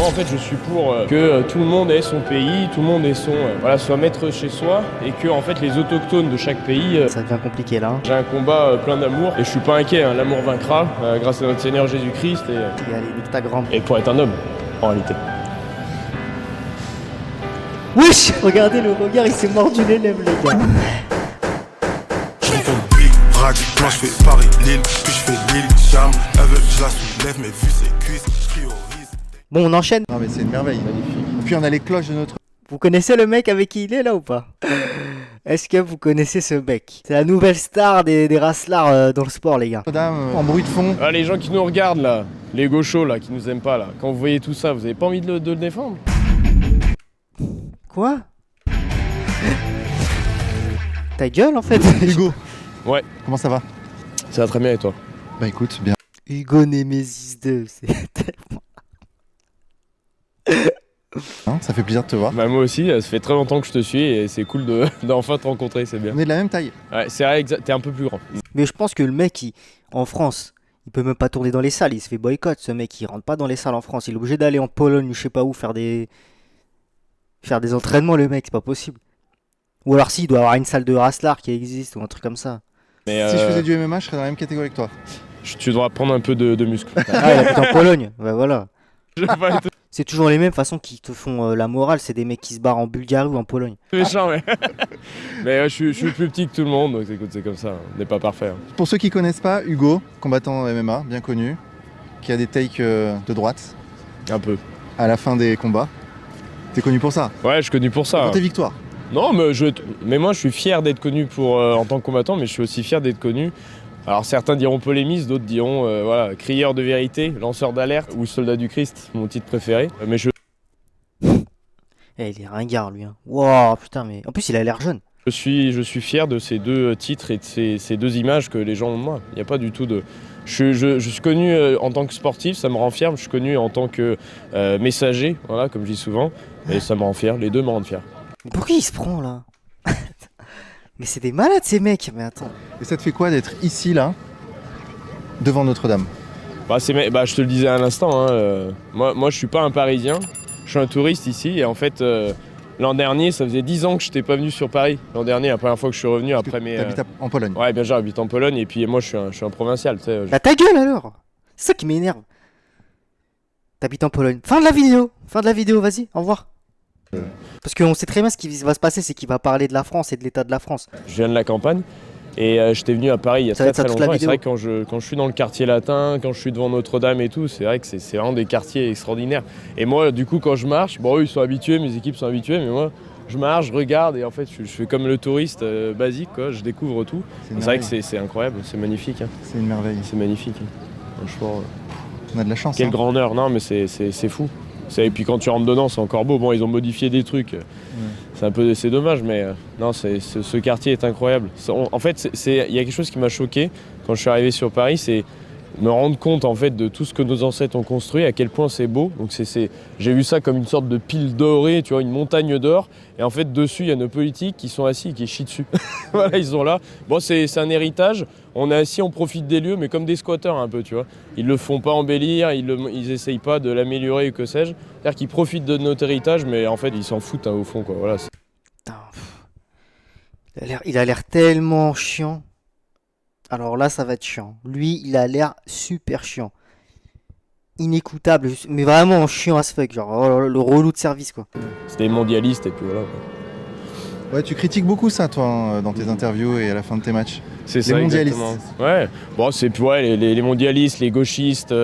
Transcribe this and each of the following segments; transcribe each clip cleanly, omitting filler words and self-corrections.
Moi en fait je suis pour que tout le monde ait son pays, tout le monde ait son soit maître chez soi et que en fait les autochtones de chaque pays. Ça devient compliqué là. J'ai un combat plein d'amour et je suis pas inquiet, hein. L'amour vaincra grâce à notre Seigneur Jésus-Christ Et allez, nique ta grande. et pour être un homme en réalité. Wesh, regardez le regard, il s'est mordu les lèvres les gars. Moi je fais Paris, Lille, puis je fais Lille, Cham. Elle veut que je la soulève, mais vu ses cuisses, je priorise. Bon, on enchaîne. Non mais c'est une merveille. Magnifique. Et puis on a les cloches de notre... Vous connaissez le mec avec qui il est là ou pas? Est-ce que vous connaissez ce mec? C'est la nouvelle star des raslards dans le sport les gars. Notre-Dame en bruit de fond. Ah, les gens qui nous regardent là, les gauchos là, qui nous aiment pas là, quand vous voyez tout ça, vous avez pas envie de le défendre? Quoi? Ta gueule en fait. Hugo. Ouais. Comment ça va? Ça va très bien et toi? Bah écoute, bien. Hugo Nemesis 2, c'est tellement... Hein, ça fait plaisir de te voir. Bah moi aussi, ça fait très longtemps que je te suis et c'est cool d'enfin te rencontrer, c'est bien. On est de la même taille. Ouais, c'est vrai, t'es un peu plus grand. Mais je pense que le mec, en France, il peut même pas tourner dans les salles, il se fait boycott ce mec, il rentre pas dans les salles en France, il est obligé d'aller en Pologne ou je sais pas où faire des entraînements le mec, c'est pas possible. Ou alors si, il doit avoir une salle de wrestler qui existe ou un truc comme ça. Mais Si je faisais du MMA, je serais dans la même catégorie que toi. tu devras prendre un peu de muscle. Ah, il habite en Pologne, bah voilà. Je vais pas être C'est toujours les mêmes façons qui te font la morale, c'est des mecs qui se barrent en Bulgarie ou en Pologne. méchant, mais. Mais je suis plus petit que tout le monde, donc écoute, c'est comme ça, on n'est pas parfait. Hein. Pour ceux qui connaissent pas, Hugo, combattant MMA, bien connu, qui a des takes de droite Un peu. à la fin des combats. T'es connu pour ça. Ouais, je suis connu pour ça. Pour Hein. tes victoires. Non, mais moi je suis fier d'être connu en tant que combattant, mais je suis aussi fier d'être connu. Alors certains diront polémiste, d'autres diront crieur de vérité, lanceur d'alerte ou soldat du Christ, mon titre préféré. Mais Eh, il est ringard lui. Hein. Wow, putain, mais en plus il a l'air jeune. je suis fier de ces deux titres et de ces deux images que les gens ont de moi. Il n'y a pas du tout de... Je suis connu en tant que sportif, ça me rend fier. Je suis connu en tant que messager, voilà, comme je dis souvent, et ça me rend fier. Les deux me rendent fier. Mais pourquoi il se prend là? Mais c'est des malades ces mecs, mais attends. Et ça te fait quoi d'être ici, là, devant Notre-Dame? Je te le disais à l'instant, hein, moi je suis pas un Parisien, je suis un touriste ici et en fait l'an dernier ça faisait 10 ans que je n'étais pas venu sur Paris. L'an dernier, la première fois que je suis revenu après mes... T'habites en Pologne. Ouais, bien sûr, j'habite en Pologne et puis moi je suis un provincial, tu sais. Bah ta gueule alors. C'est ça qui m'énerve. T'habites en Pologne. Fin de la vidéo, vas-y, au revoir. Parce qu'on sait très bien ce qui va se passer, c'est qu'il va parler de la France et de l'état de la France. Je viens de la campagne et j'étais venu à Paris il y a Ça va très être ça très toute la longtemps et c'est vrai vidéo. que quand je suis dans le quartier latin, quand je suis devant Notre-Dame et tout, c'est vrai que c'est vraiment des quartiers extraordinaires. Et moi du coup quand je marche, bon eux ils sont habitués, mes équipes sont habituées, mais moi je marche, je regarde et en fait je fais comme le touriste basique quoi, je découvre tout. C'est vrai que c'est incroyable, c'est magnifique. Hein. C'est une merveille. C'est magnifique. Hein. Franchement, On a de la chance. quelle hein. grandeur, non mais c'est fou. Et puis quand tu rentres dedans, c'est encore beau. Bon, ils ont modifié des trucs. C'est dommage, mais non, ce quartier est incroyable. En fait, il y a quelque chose qui m'a choqué quand je suis arrivé sur Paris, c'est me rendre compte en fait de tout ce que nos ancêtres ont construit, à quel point c'est beau. Donc j'ai vu ça comme une sorte de pile dorée, tu vois, une montagne d'or. Et en fait, dessus, il y a nos politiques qui sont assis et qui chient dessus. Voilà, ils sont là. Bon, c'est un héritage. On est assis, on profite des lieux, mais comme des squatteurs un peu, tu vois. Ils le font pas embellir, ils essayent pas de l'améliorer ou que sais-je. C'est-à-dire qu'ils profitent de notre héritage, mais en fait, ils s'en foutent hein, au fond, quoi. Voilà. Putain, il a l'air tellement chiant. Alors là, ça va être chiant. Lui, il a l'air super chiant. Inécoutable, mais vraiment chiant as fuck. Genre, oh, le relou de service, quoi. C'est des mondialistes et puis voilà. Quoi. Ouais, tu critiques beaucoup ça, toi, hein, dans tes interviews et à la fin de tes matchs. C'est Les ça, mondialistes. exactement. Ouais. Bon, c'est les mondialistes, les gauchistes,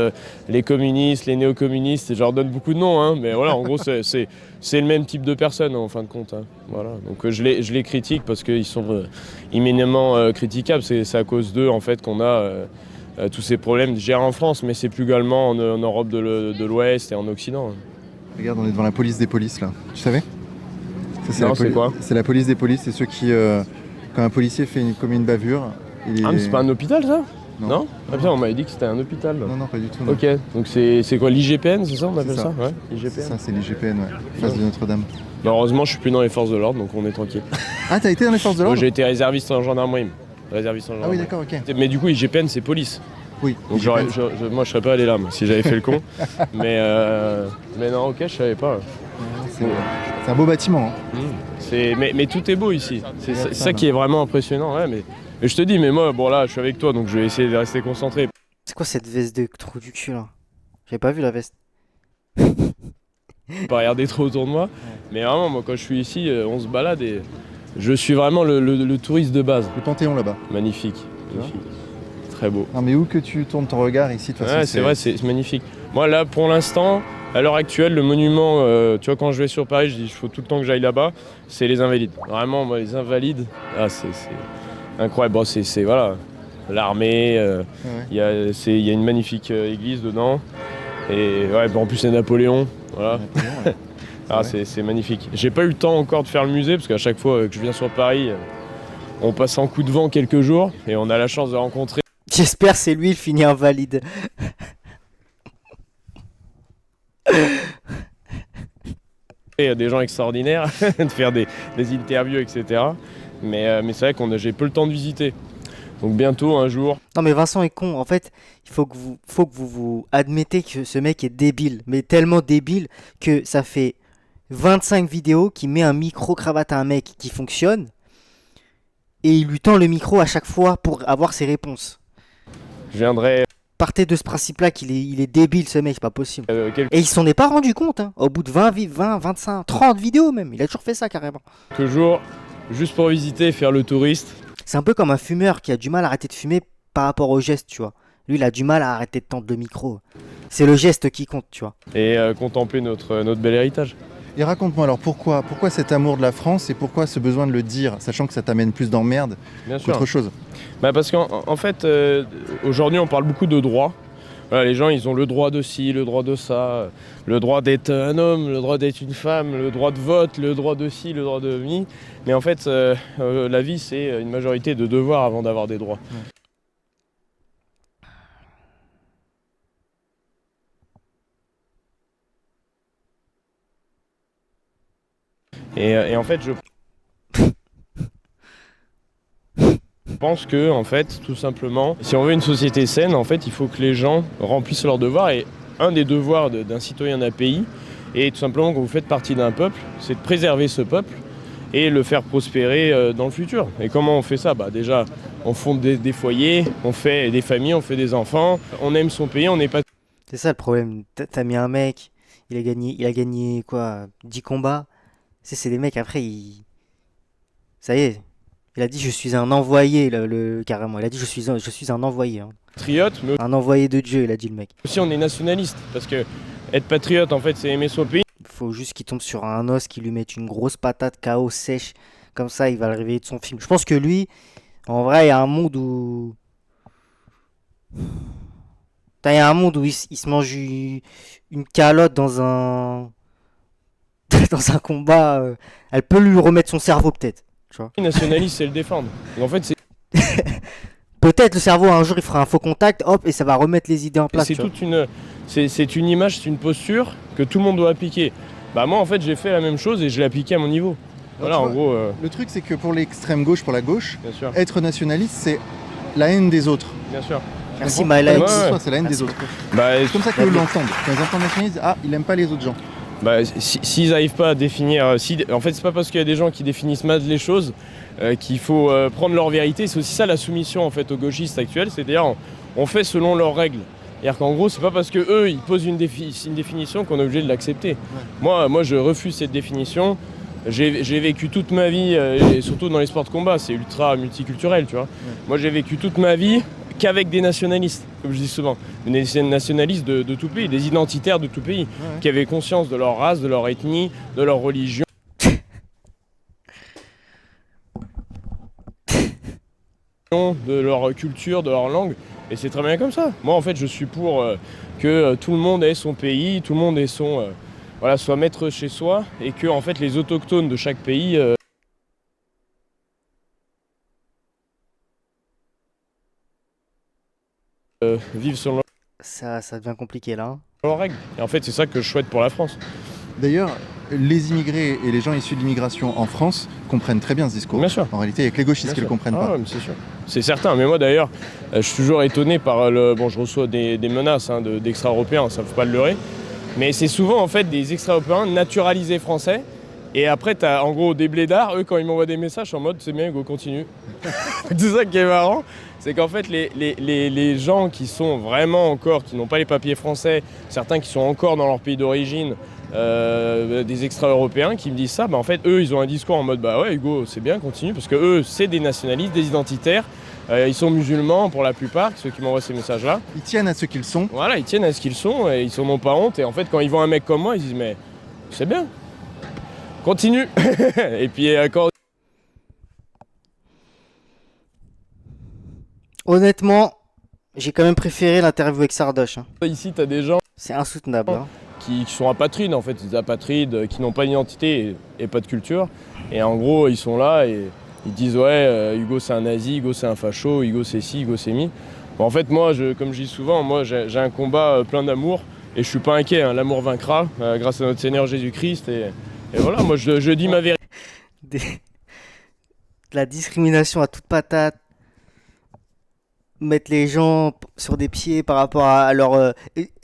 les communistes, les néo-communistes. Je leur donne beaucoup de noms, hein, mais voilà, en gros, c'est le même type de personnes en fin de compte. Hein. Voilà. Donc je les critique parce qu'ils sont immédiatement critiquables. C'est à cause d'eux en fait qu'on a tous ces problèmes gérés en France, mais c'est plus également en Europe de l'Ouest et en Occident. Hein. Regarde, on est devant la police des polices là. Tu savais? Non, c'est quoi? C'est la police des polices, c'est ceux qui, quand un policier fait une bavure... Ah, mais c'est pas un hôpital ça? Non. Ah putain, on m'avait dit que c'était un hôpital. Là. Non, pas du tout. Non. Ok, donc c'est quoi l'IGPN, c'est ça on appelle C'est ça? ça. Ouais, IGPN. Ça, c'est l'IGPN, ouais. Face de Notre-Dame. Bah, heureusement, je suis plus dans les forces de l'ordre, donc on est tranquille. Ah, t'as été dans les forces de Moi, l'ordre? j'ai été réserviste en gendarmerie. Ah oui, d'accord, ok. Mais du coup, IGPN, c'est police. Oui. Donc moi je serais pas allé là moi, si j'avais fait le con. mais non, ok, je savais pas. C'est un beau bâtiment. Hein. Mais tout est beau ici. C'est ça qui est vraiment impressionnant. Ouais, mais je te dis, mais moi, bon là, je suis avec toi, donc je vais essayer de rester concentré. C'est quoi cette veste de trou du cul là? J'avais pas vu la veste. Pas regarder trop autour de moi. Mais vraiment, moi, quand je suis ici, on se balade et je suis vraiment le touriste de base. Le Panthéon là-bas. Magnifique. Très beau. Non mais où que tu tournes ton regard ici, de toute façon, Ouais, c'est vrai, c'est magnifique. Moi, là, pour l'instant, à l'heure actuelle, le monument, tu vois, quand je vais sur Paris, je dis, il faut tout le temps que j'aille là-bas, c'est les Invalides. Vraiment, moi, les Invalides, c'est incroyable. Bon, c'est voilà, l'armée, il y a une magnifique église dedans. Et ouais, bon, en plus, c'est Napoléon. Voilà. C'est magnifique. J'ai pas eu le temps encore de faire le musée, parce qu'à chaque fois que je viens sur Paris, on passe en coup de vent quelques jours, et on a la chance de rencontrer. J'espère c'est lui, il finit invalide. Des gens extraordinaires, de faire des interviews, etc. Mais c'est vrai que j'ai peu le temps de visiter. Donc bientôt, un jour. Non mais Vincent est con. En fait, il faut que vous admettez que ce mec est débile. Mais tellement débile que ça fait 25 vidéos qu'il met un micro-cravate à un mec qui fonctionne. Et il lui tend le micro à chaque fois pour avoir ses réponses. Je viendrai... Partez de ce principe-là il est débile ce mec, c'est pas possible. Et il s'en est pas rendu compte, hein. Au bout de 20, 25, 30 vidéos même. Il a toujours fait ça carrément. Quelques jours, juste pour visiter et faire le touriste. C'est un peu comme un fumeur qui a du mal à arrêter de fumer par rapport au geste, tu vois. Lui, il a du mal à arrêter de tendre le micro. C'est le geste qui compte, tu vois. Et contempler notre bel héritage. Et raconte-moi alors pourquoi cet amour de la France et pourquoi ce besoin de le dire, sachant que ça t'amène plus d'emmerde qu'autre chose. Parce qu'en fait, aujourd'hui, on parle beaucoup de droits. Voilà, les gens, ils ont le droit de ci, le droit de ça, le droit d'être un homme, le droit d'être une femme, le droit de vote, le droit de ci, le droit de mi. Mais en fait, la vie, c'est une majorité de devoirs avant d'avoir des droits. Ouais. Et en fait, je pense que, en fait, tout simplement, si on veut une société saine, en fait, il faut que les gens remplissent leurs devoirs. Et un des devoirs d'un citoyen d'un pays, et tout simplement quand vous faites partie d'un peuple, c'est de préserver ce peuple et le faire prospérer dans le futur. Et comment on fait ça? Déjà, on fonde des foyers, on fait des familles, on fait des enfants, on aime son pays, on n'est pas... C'est ça le problème. T'as mis un mec, il a gagné quoi, 10 combats. C'est des mecs, après, ça y est. Il a dit je suis un envoyé, carrément. Il a dit je suis un envoyé. Hein. Patriote, mais... Un envoyé de Dieu, il a dit le mec. Aussi on est nationaliste, parce que être patriote, en fait, c'est aimer son pays. Il faut juste qu'il tombe sur un os, qu'il lui mette une grosse patate KO sèche. Comme ça, il va le réveiller de son film. Je pense que lui, en vrai, il y a un monde où... Il y a un monde où il se mange une calotte dans un... dans un combat. Elle peut lui remettre son cerveau, peut-être. Nationaliste, c'est le défendre. Et en fait, c'est... Peut-être le cerveau, un jour, il fera un faux contact, hop, et ça va remettre les idées en place. C'est une image, c'est une posture que tout le monde doit appliquer. Moi, en fait, j'ai fait la même chose et je l'ai appliqué à mon niveau. Voilà, en gros... Le truc, c'est que pour l'extrême gauche, pour la gauche, bien sûr, être nationaliste, c'est la haine des autres. Bien sûr. Merci, Maëla. C'est la haine des autres. C'est comme ça qu'ils l'entendent. Quand ils entendent nationaliste, il aime pas les autres gens. S'ils n'arrivent pas à définir... en fait, c'est pas parce qu'il y a des gens qui définissent mal les choses qu'il faut prendre leur vérité. C'est aussi ça la soumission en fait, aux gauchistes actuels. C'est-à-dire on fait selon leurs règles. C'est-à-dire qu'en gros, c'est pas parce qu'eux, ils posent une définition qu'on est obligé de l'accepter. Ouais. Moi, je refuse cette définition. J'ai vécu toute ma vie, et surtout dans les sports de combat, c'est ultra multiculturel, tu vois. Ouais. Moi, j'ai vécu toute ma vie qu'avec des nationalistes, comme je dis souvent. Des nationalistes de tout pays, des identitaires de tout pays, qui avaient conscience de leur race, de leur ethnie, de leur religion. De leur culture, de leur langue, et c'est très bien comme ça. Moi, en fait, je suis pour que tout le monde ait son pays, tout le monde ait son... soit maître chez soi, et que, en fait, les autochtones de chaque pays... vivent selon ça devient compliqué là. leurs règles. Et en fait, c'est ça que je souhaite pour la France. D'ailleurs, les immigrés et les gens issus de l'immigration en France comprennent très bien ce discours. Bien sûr. En réalité, il n'y a que les gauchistes qui ne le comprennent pas. Ouais, mais c'est sûr. C'est certain. Mais moi d'ailleurs, je suis toujours étonné par le. Bon, je reçois des menaces d'extra-européens, ça ne faut pas le leurrer. Mais c'est souvent en fait des extra-européens naturalisés français. Et après, tu as en gros des blédards, eux, quand ils m'envoient des messages, en mode c'est bien, go, continue. C'est ça qui est marrant. C'est qu'en fait, les gens qui sont vraiment encore, qui n'ont pas les papiers français, certains qui sont encore dans leur pays d'origine, des extra-européens qui me disent ça, bah en fait, eux, ils ont un discours en mode bah ouais, Hugo, c'est bien, continue, parce que eux, c'est des nationalistes, des identitaires. Ils sont musulmans pour la plupart, ceux qui m'envoient ces messages-là. Ils tiennent à ce qu'ils sont. Voilà, ils tiennent à ce qu'ils sont et ils n'en ont pas honte. Et en fait, quand ils voient un mec comme moi, ils disent mais c'est bien, continue. Et puis quand Honnêtement, j'ai quand même préféré l'interview avec Sardoche. Hein. ici, tu as des gens C'est insoutenable. Hein. qui sont apatrides, en fait, des apatrides qui n'ont pas d'identité et pas de culture. Et en gros, ils sont là et ils disent ouais, Hugo c'est un nazi, Hugo c'est un facho, Hugo c'est ci, Hugo c'est mi. Bon, en fait, moi, comme je dis souvent, moi j'ai un combat plein d'amour et je suis pas inquiet. Hein. L'amour vaincra grâce à notre Seigneur Jésus-Christ. Et voilà, moi je dis ma vérité. De la discrimination à toute patate. Mettre les gens sur des pieds par rapport à leur...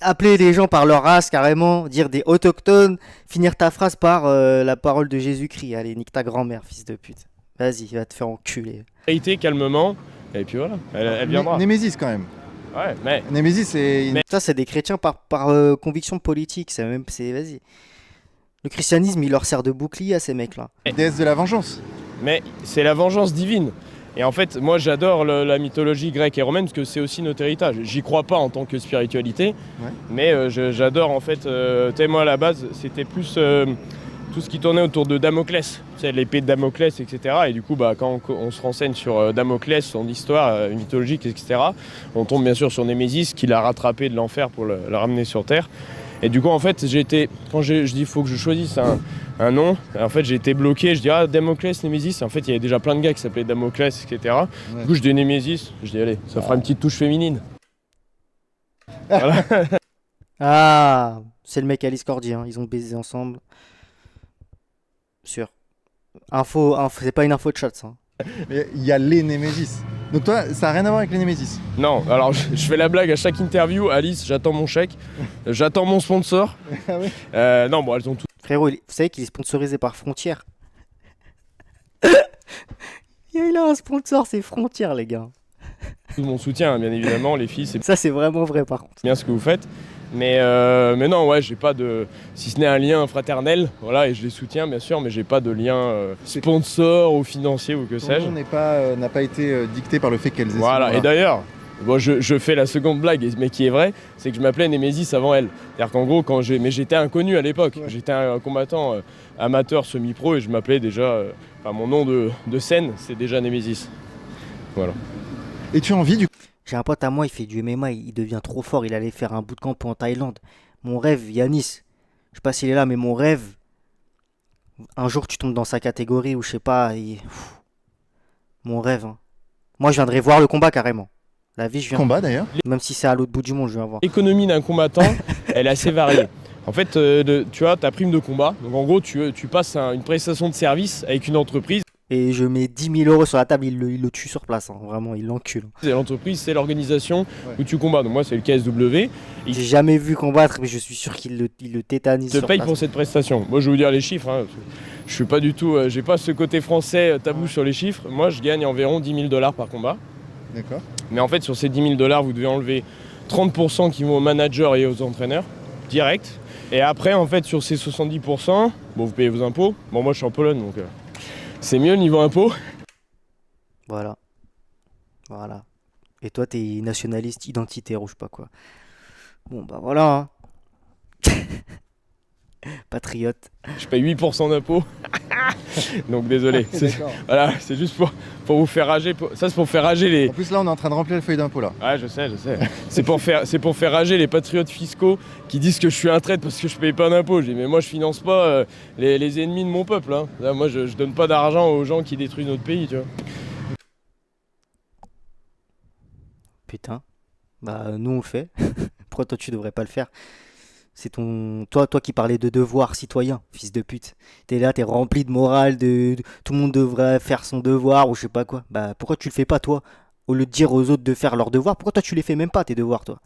appeler les gens par leur race carrément, dire des autochtones, finir ta phrase par la parole de Jésus-Christ. Allez, nique ta grand-mère, fils de pute. Vas-y, va te faire enculer. Calmement, et puis voilà, elle viendra. Némésis quand même. Ouais, mais Némésis, c'est... Ça, c'est des chrétiens par conviction politique. Vas-y. Le christianisme, il leur sert de bouclier à ces mecs-là. déesse de la vengeance. mais c'est la vengeance divine. Et en fait, moi j'adore la mythologie grecque et romaine parce que c'est aussi notre héritage. J'y crois pas en tant que spiritualité, mais j'adore en fait. Tu sais, moi à la base, c'était plus tout ce qui tournait autour de Damoclès, l'épée de Damoclès, etc. Et du coup, bah, quand on se renseigne sur Damoclès, son histoire mythologique, etc., on tombe bien sûr sur Némésis qui l'a rattrapé de l'enfer pour le ramener sur Terre. Et du coup, en fait, quand je dis il faut que je choisisse un nom, en fait, j'ai été bloqué. Je dis Damoclès, Némésis. En fait, il y avait déjà plein de gars qui s'appelaient Damoclès, etc. Du coup, je dis Némésis. Je dis allez, ça fera une petite touche féminine. Voilà. Ah, c'est le mec Alice Cordy, hein. Ils ont baisé ensemble. Sûr. C'est pas une info de chat, ça. Mais il y a les Némésis. Donc toi, ça n'a rien à voir avec les Némésis. Non, alors je fais la blague à chaque interview. Alice, j'attends mon chèque. J'attends mon sponsor. Ah oui. Non, bon, elles ont tout. Frérot, vous savez qu'il est sponsorisé par Frontières. Il a un sponsor, c'est Frontières, les gars. Tout mon soutien, hein, bien évidemment, les filles, c'est Ça, c'est vraiment vrai, par contre. bien ce que vous faites. Mais non, ouais, j'ai pas de. Si ce n'est un lien fraternel, voilà, et je les soutiens, bien sûr, mais j'ai pas de lien sponsor ou financier ou que Ton sais-je. nom n'a pas été dicté par le fait qu'elles aient Voilà, ce nom-là. et d'ailleurs, bon, je fais la seconde blague, mais qui est vraie, c'est que je m'appelais Némésis avant elle. C'est-à-dire qu'en gros, mais j'étais inconnu à l'époque. Ouais. J'étais un combattant amateur semi-pro et je m'appelais déjà. Enfin, mon nom de scène, c'est déjà Némésis. Voilà. Et tu as envie du J'ai un pote à moi, il fait du MMA, il devient trop fort, il allait faire un bootcamp en Thaïlande. Mon rêve, Yanis, je sais pas s'il est là, mais mon rêve, un jour tu tombes dans sa catégorie ou je sais pas, mon rêve. Hein. Moi, je viendrais voir le combat carrément. La vie, je viens. combat d'ailleurs. Même si c'est à l'autre bout du monde, je viens voir. L'économie d'un combattant, elle est assez variée. En fait, tu as ta prime de combat. Donc en gros, tu passes une prestation de service avec une entreprise. Et je mets 10 000 € sur la table, il le tue sur place. Hein. Vraiment, il l'encule. Et l'entreprise, c'est l'organisation où tu combats. Donc moi, c'est le KSW. J'ai jamais vu combattre, mais je suis sûr qu'il le tétanise. Ils te sur payent place. pour cette prestation. Moi, je vais vous dire les chiffres. Hein. Je suis pas du tout. J'ai pas ce côté français tabou sur les chiffres. Moi, je gagne environ 10 000 $ par combat. D'accord. Mais en fait, sur ces 10 000 $, vous devez enlever 30% qui vont aux managers et aux entraîneurs, direct. Et après, en fait, sur ces 70%, bon, vous payez vos impôts. Bon, moi, je suis en Pologne, donc c'est mieux niveau impôts. Voilà. Voilà. Et toi, t'es nationaliste, identitaire ou je sais pas quoi. Bon, bah voilà. Hein. Patriote. Je paye 8% d'impôts. Donc, désolé. D'accord. Voilà, c'est juste pour vous faire rager. Ça, c'est pour faire rager les. En plus là, on est en train de remplir le feuille d'impôt là. Ouais, je sais. C'est pour faire rager les patriotes fiscaux qui disent que je suis un traître parce que je paye pas d'impôts. Je dis, mais moi, je finance pas les ennemis de mon peuple. Hein. Là, moi, je donne pas d'argent aux gens qui détruisent notre pays, tu vois. Putain. Bah, nous, on le fait. Pourquoi toi, tu devrais pas le faire? C'est toi qui parlais de devoir citoyen, fils de pute. T'es là, t'es rempli de morale, tout le monde devrait faire son devoir ou je sais pas quoi. Bah pourquoi tu le fais pas toi? Au lieu de dire aux autres de faire leurs devoirs, pourquoi toi tu les fais même pas tes devoirs toi?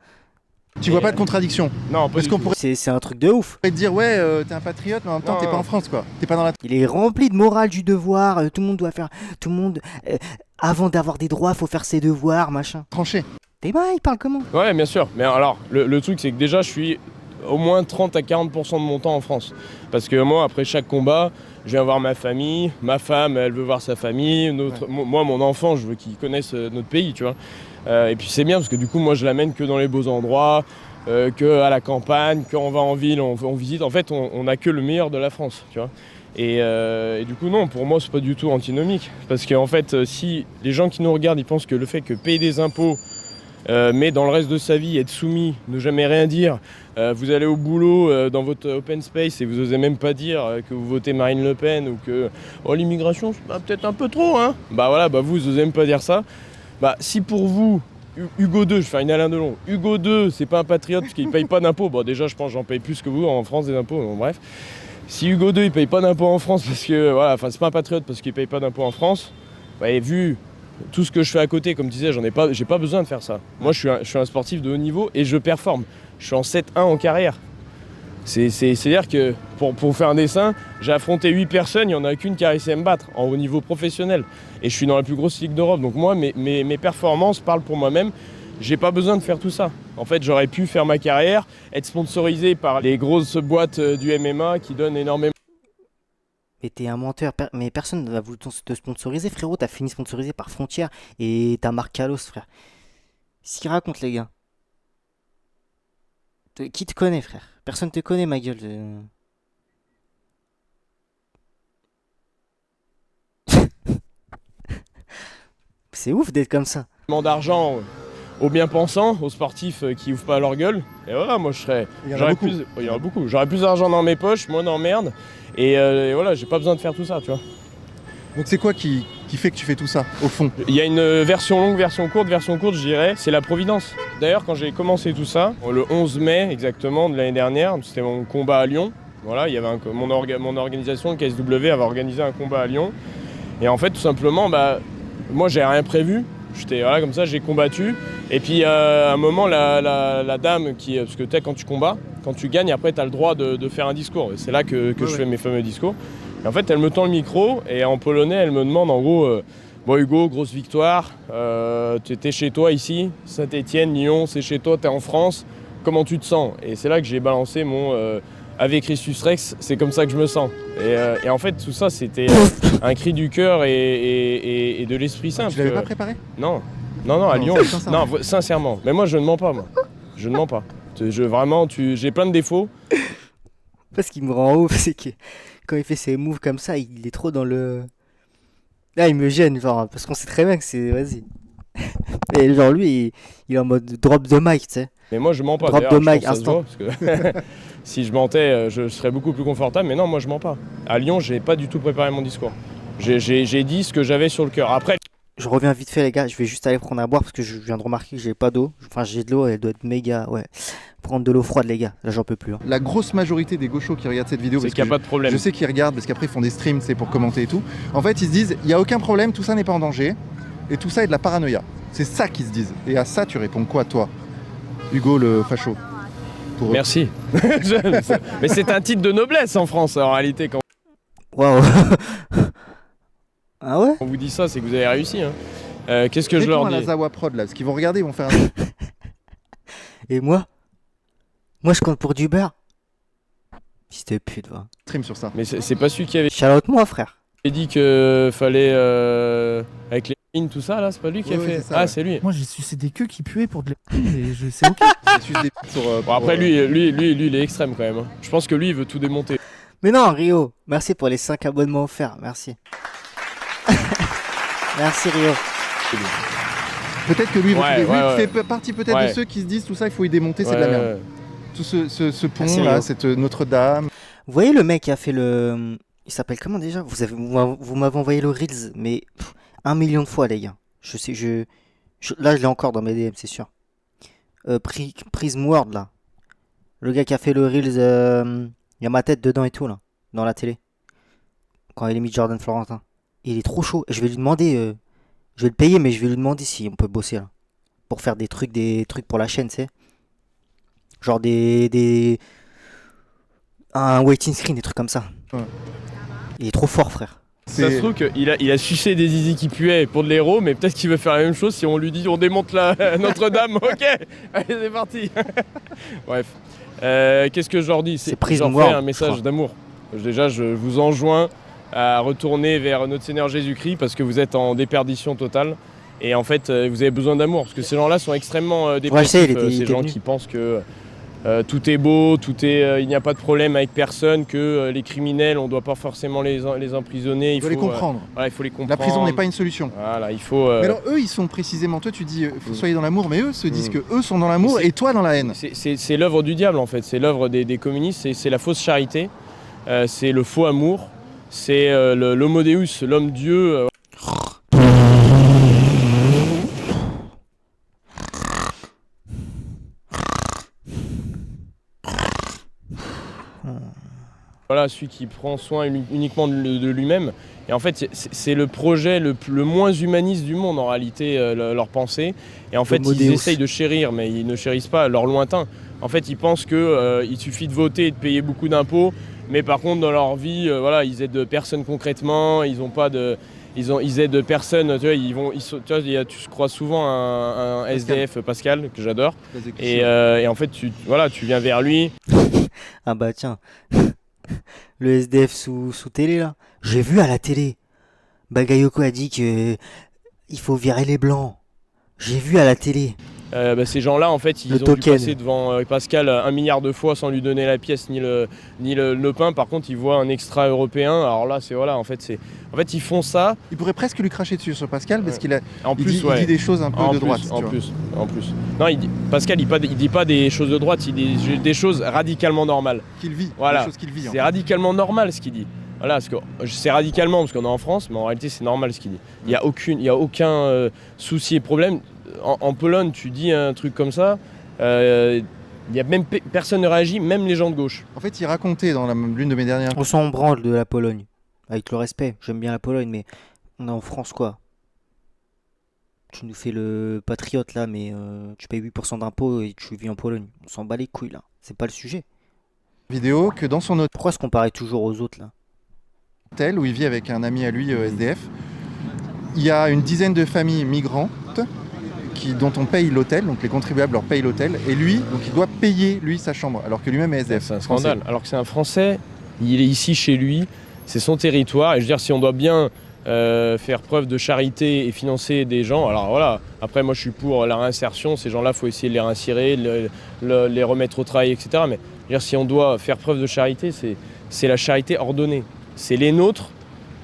Tu vois pas de contradiction? Non, pas Parce du qu'on tout. pourrait C'est un truc de ouf. te dire, ouais, t'es un patriote, mais en même temps, Non, t'es pas non. en France, quoi. T'es pas dans la Il est rempli de morale du devoir, tout le monde doit faire. Tout le monde. Avant d'avoir des droits, faut faire ses devoirs, machin. tranchée. T'es mal, il parle comment? Ouais, bien sûr. Mais alors, le truc, c'est que déjà, je suis au moins 30 à 40% de mon temps en France. Parce que moi, après chaque combat, je viens voir ma famille, ma femme, elle veut voir sa famille, moi, mon enfant, je veux qu'il connaisse notre pays, tu vois. Et puis c'est bien, parce que du coup, moi, je l'amène que dans les beaux endroits, que à la campagne, quand on va en ville, on visite. En fait, on a que le meilleur de la France, tu vois. Et du coup, non, pour moi, c'est pas du tout antinomique. Parce qu'en fait, si les gens qui nous regardent, ils pensent que le fait que payer des impôts, mais dans le reste de sa vie, être soumis, ne jamais rien dire, vous allez au boulot dans votre open space et vous osez même pas dire que vous votez Marine Le Pen ou que oh, l'immigration, c'est peut-être un peu trop, hein. Bah voilà, vous osez même pas dire ça. Bah si pour vous, Hugo II, je fais une Alain Delon, Hugo II, c'est pas un patriote parce qu'il paye pas d'impôts. Bon, déjà, je pense que j'en paye plus que vous en France des impôts, bon, bref. Si Hugo II, il paye pas d'impôts en France parce que, voilà, enfin, c'est pas un patriote parce qu'il paye pas d'impôts en France, bah, et vu tout ce que je fais à côté, comme tu disais, j'ai pas besoin de faire ça. Moi, je suis un sportif de haut niveau et je performe. Je suis en 7-1 en carrière. C'est-à-dire que, pour faire un dessin, j'ai affronté 8 personnes, il n'y en a qu'une qui a réussi à me battre, en haut niveau professionnel. Et je suis dans la plus grosse ligue d'Europe. Donc moi, mes performances parlent pour moi-même. J'ai pas besoin de faire tout ça. En fait, j'aurais pu faire ma carrière, être sponsorisé par les grosses boîtes du MMA qui donnent énormément. Mais t'es un menteur, mais personne ne va voulu te sponsoriser, frérot. T'as fini sponsorisé par Frontier et t'as Marc Carlos, frère. Ce qu'il raconte, les gars. Qui te connaît, frère? Personne te connaît, ma gueule. C'est ouf d'être comme ça. D'argent aux bien-pensants, aux sportifs qui ouvrent pas leur gueule. Et voilà, moi je serais. Il y en a beaucoup. Il y en a beaucoup. J'aurais plus d'argent dans mes poches, moins d'emmerde. Et voilà, j'ai pas besoin de faire tout ça, tu vois. Donc c'est quoi qui fait que tu fais tout ça, au fond? Il y a une version longue, version courte. Version courte, je dirais, c'est la providence. D'ailleurs, quand j'ai commencé tout ça, le 11 mai exactement de l'année dernière, c'était mon combat à Lyon. Voilà, il y avait mon organisation, le KSW, avait organisé un combat à Lyon. Et en fait, tout simplement, moi, j'ai rien prévu. J'étais voilà, comme ça, j'ai combattu. Et puis à un moment, la dame qui. Parce que tu sais, quand tu combats, quand tu gagnes, après, tu as le droit de faire un discours. Et c'est là que je fais mes fameux discours. Et en fait, elle me tend le micro et en polonais, elle me demande en gros bon, Hugo, grosse victoire. Tu étais chez toi ici, Saint-Étienne, Lyon, c'est chez toi, tu es en France. Comment tu te sens? Et c'est là que j'ai balancé mon Ave Christus Rex, c'est comme ça que je me sens. Et en fait, tout ça, c'était un cri du cœur et de l'esprit saint. Tu l'avais pas préparé? Non, à Lyon. Sincèrement. Non, sincèrement. Mais moi, je ne mens pas, moi. Je ne mens pas. J'ai plein de défauts. Ce qui me rend ouf, c'est que quand il fait ses moves comme ça, il est trop dans le. Là, il me gêne, genre, parce qu'on sait très bien que c'est. Vas-y. Et genre, lui, il est en mode drop the mic, tu sais. Mais moi, je mens pas. Drop D'ailleurs, the je mic, pense que ça se instant. voit, parce que si je mentais, je serais beaucoup plus confortable. Mais non, moi, je mens pas. À Lyon, j'ai pas du tout préparé mon discours. J'ai dit ce que j'avais sur le cœur. Après. Je reviens vite fait, les gars. Je vais juste aller prendre à boire parce que je viens de remarquer que j'ai pas d'eau. Enfin, j'ai de l'eau, elle doit être méga. Ouais. Prendre de l'eau froide, les gars. Là, j'en peux plus. Hein. La grosse majorité des gauchos qui regardent cette vidéo, C'est parce qu'il n'y a que pas de problème. je sais qu'ils regardent parce qu'après ils font des streams, c'est pour commenter et tout. En fait, ils se disent, il n'y a aucun problème, tout ça n'est pas en danger. Et tout ça est de la paranoïa. C'est ça qu'ils se disent. Et à ça, tu réponds quoi, toi, Hugo le facho? Pour eux. Merci. Mais c'est un titre de noblesse en France, en réalité. Quand Waouh. Ah ouais? on vous dit ça, c'est que vous avez réussi. Hein. Qu'est-ce que je Réponds leur à la dis? Zawa Prod là, parce qu'ils vont regarder, ils vont faire un. Et moi? Moi, je compte pour du beurre. Fils de pute, va. Stream sur ça. Mais c'est pas celui qui avait Shout moi, frère. dit que fallait avec les lignes, tout ça là, c'est pas lui qui a Ouais, fait. c'est ça, ouais. C'est lui. Moi j'ai sucé des queues qui puaient pour de la et je sais ok. C'est juste des sur, Bon, après lui, il est extrême quand même. Hein. Je pense que lui, il veut tout démonter. Mais non, Rio. Merci pour les 5 abonnements offerts. Merci. Merci, Rio. Peut-être que lui, il veut Ouais, tout dé- ouais, lui fait partie peut-être Ouais. de ceux qui se disent tout ça, il faut y démonter, c'est de la Ouais, merde. ouais. Tout ce pont Merci, là, Rio. cette Notre-Dame. Vous voyez le mec qui a fait le. Il s'appelle comment déjà? Vous m'avez envoyé le Reels, mais 1 million de fois, les gars. Je sais, là, je l'ai encore dans mes DM, c'est sûr. Prism World, là. Le gars qui a fait le Reels, il y a ma tête dedans et tout, là, dans la télé. Quand il est mis Jordan Florentin. Il est trop chaud. Je vais lui demander, je vais le payer, mais je vais lui demander si on peut bosser, là. Pour faire des trucs pour la chaîne, tu sais. Genre un waiting screen, des trucs comme ça. Ouais. Il est trop fort, frère. Ça se trouve qu'il a sucé des zizi qui puaient pour de l'héros, mais peut-être qu'il veut faire la même chose si on lui dit on démonte Notre-Dame. Ok, allez, c'est parti. Bref. Qu'est-ce que je leur dis? C'est Je Prison leur fais World, un je message crois. d'amour. Déjà, je vous enjoins à retourner vers notre Seigneur Jésus-Christ parce que vous êtes en déperdition totale. Et en fait, vous avez besoin d'amour parce que ces gens-là sont extrêmement dépressifs. Ouais, je sais, il ces était gens venu. qui pensent que tout est beau, il n'y a pas de problème avec personne, que les criminels, on ne doit pas forcément les emprisonner. Il faut les comprendre. Voilà, il faut les comprendre. La prison n'est pas une solution. Voilà, il faut. Mais alors eux, ils sont précisément, toi tu dis, faut soyez dans l'amour, mais eux se disent que eux sont dans l'amour C'est- et toi dans la haine. C'est l'œuvre du diable en fait, c'est l'œuvre des communistes, c'est la fausse charité, c'est le faux amour, c'est l'homo deus, l'homme Dieu. Voilà, celui qui prend soin uniquement de lui-même. Et en fait, c'est le projet le moins humaniste du monde en réalité, leur pensée. Et en fait, Homo ils Deus. essayent de chérir, mais ils ne chérissent pas leur lointain. En fait, ils pensent qu'il suffit de voter et de payer beaucoup d'impôts. Mais par contre, dans leur vie, voilà, ils aident personne concrètement. Ils ont pas de, ils aident personne. Tu vois, tu vois, tu crois souvent un SDF Pascal que j'adore. Et en fait, tu viens vers lui. Ah bah tiens, le SDF sous télé là, j'ai vu à la télé. Bagayoko a dit que il faut virer les blancs. J'ai vu à la télé. Ces gens-là, en fait, ils Le ont dû token. passer devant Pascal 1 milliard de fois sans lui donner la pièce ni le pain. Par contre, ils voient un extra européen. Alors là, en fait, ils font ça. Il pourrait presque lui cracher dessus sur Pascal parce Ouais. qu'il En il plus, dit des choses un peu de droite. En tu vois. plus. Non, Pascal, il dit pas des choses de droite. Il dit des choses radicalement normales. Qu'il vit, Voilà. des choses qu'il vit. en C'est fait. radicalement normal ce qu'il dit. Voilà, c'est radicalement parce qu'on est en France, mais en réalité, c'est normal ce qu'il dit. Il y a aucun souci et problème. En Pologne, tu dis un truc comme ça, il y a même personne ne réagit, même les gens de gauche. En fait, il racontait dans l'une de mes dernières. On s'en branle de la Pologne. Avec le respect, j'aime bien la Pologne, mais on est en France quoi. Tu nous fais le patriote là, mais tu payes 8% d'impôts et tu vis en Pologne. On s'en bat les couilles là. C'est pas le sujet. Vidéo que dans son Pourquoi se comparer toujours aux autres là? hôtel où il vit avec un ami à lui SDF, il y a une dizaine de familles migrantes dont on paye l'hôtel, donc les contribuables leur payent l'hôtel, et lui, donc il doit payer lui sa chambre, alors que lui-même est SDF. C'est un scandale. Alors que c'est un Français, il est ici chez lui, c'est son territoire. Et je veux dire, si on doit bien faire preuve de charité et financer des gens, alors voilà. Après, moi, je suis pour la réinsertion. Ces gens-là, il faut essayer de les réinsérer, les remettre au travail, etc. Mais je veux dire, si on doit faire preuve de charité, c'est la charité ordonnée. C'est les nôtres.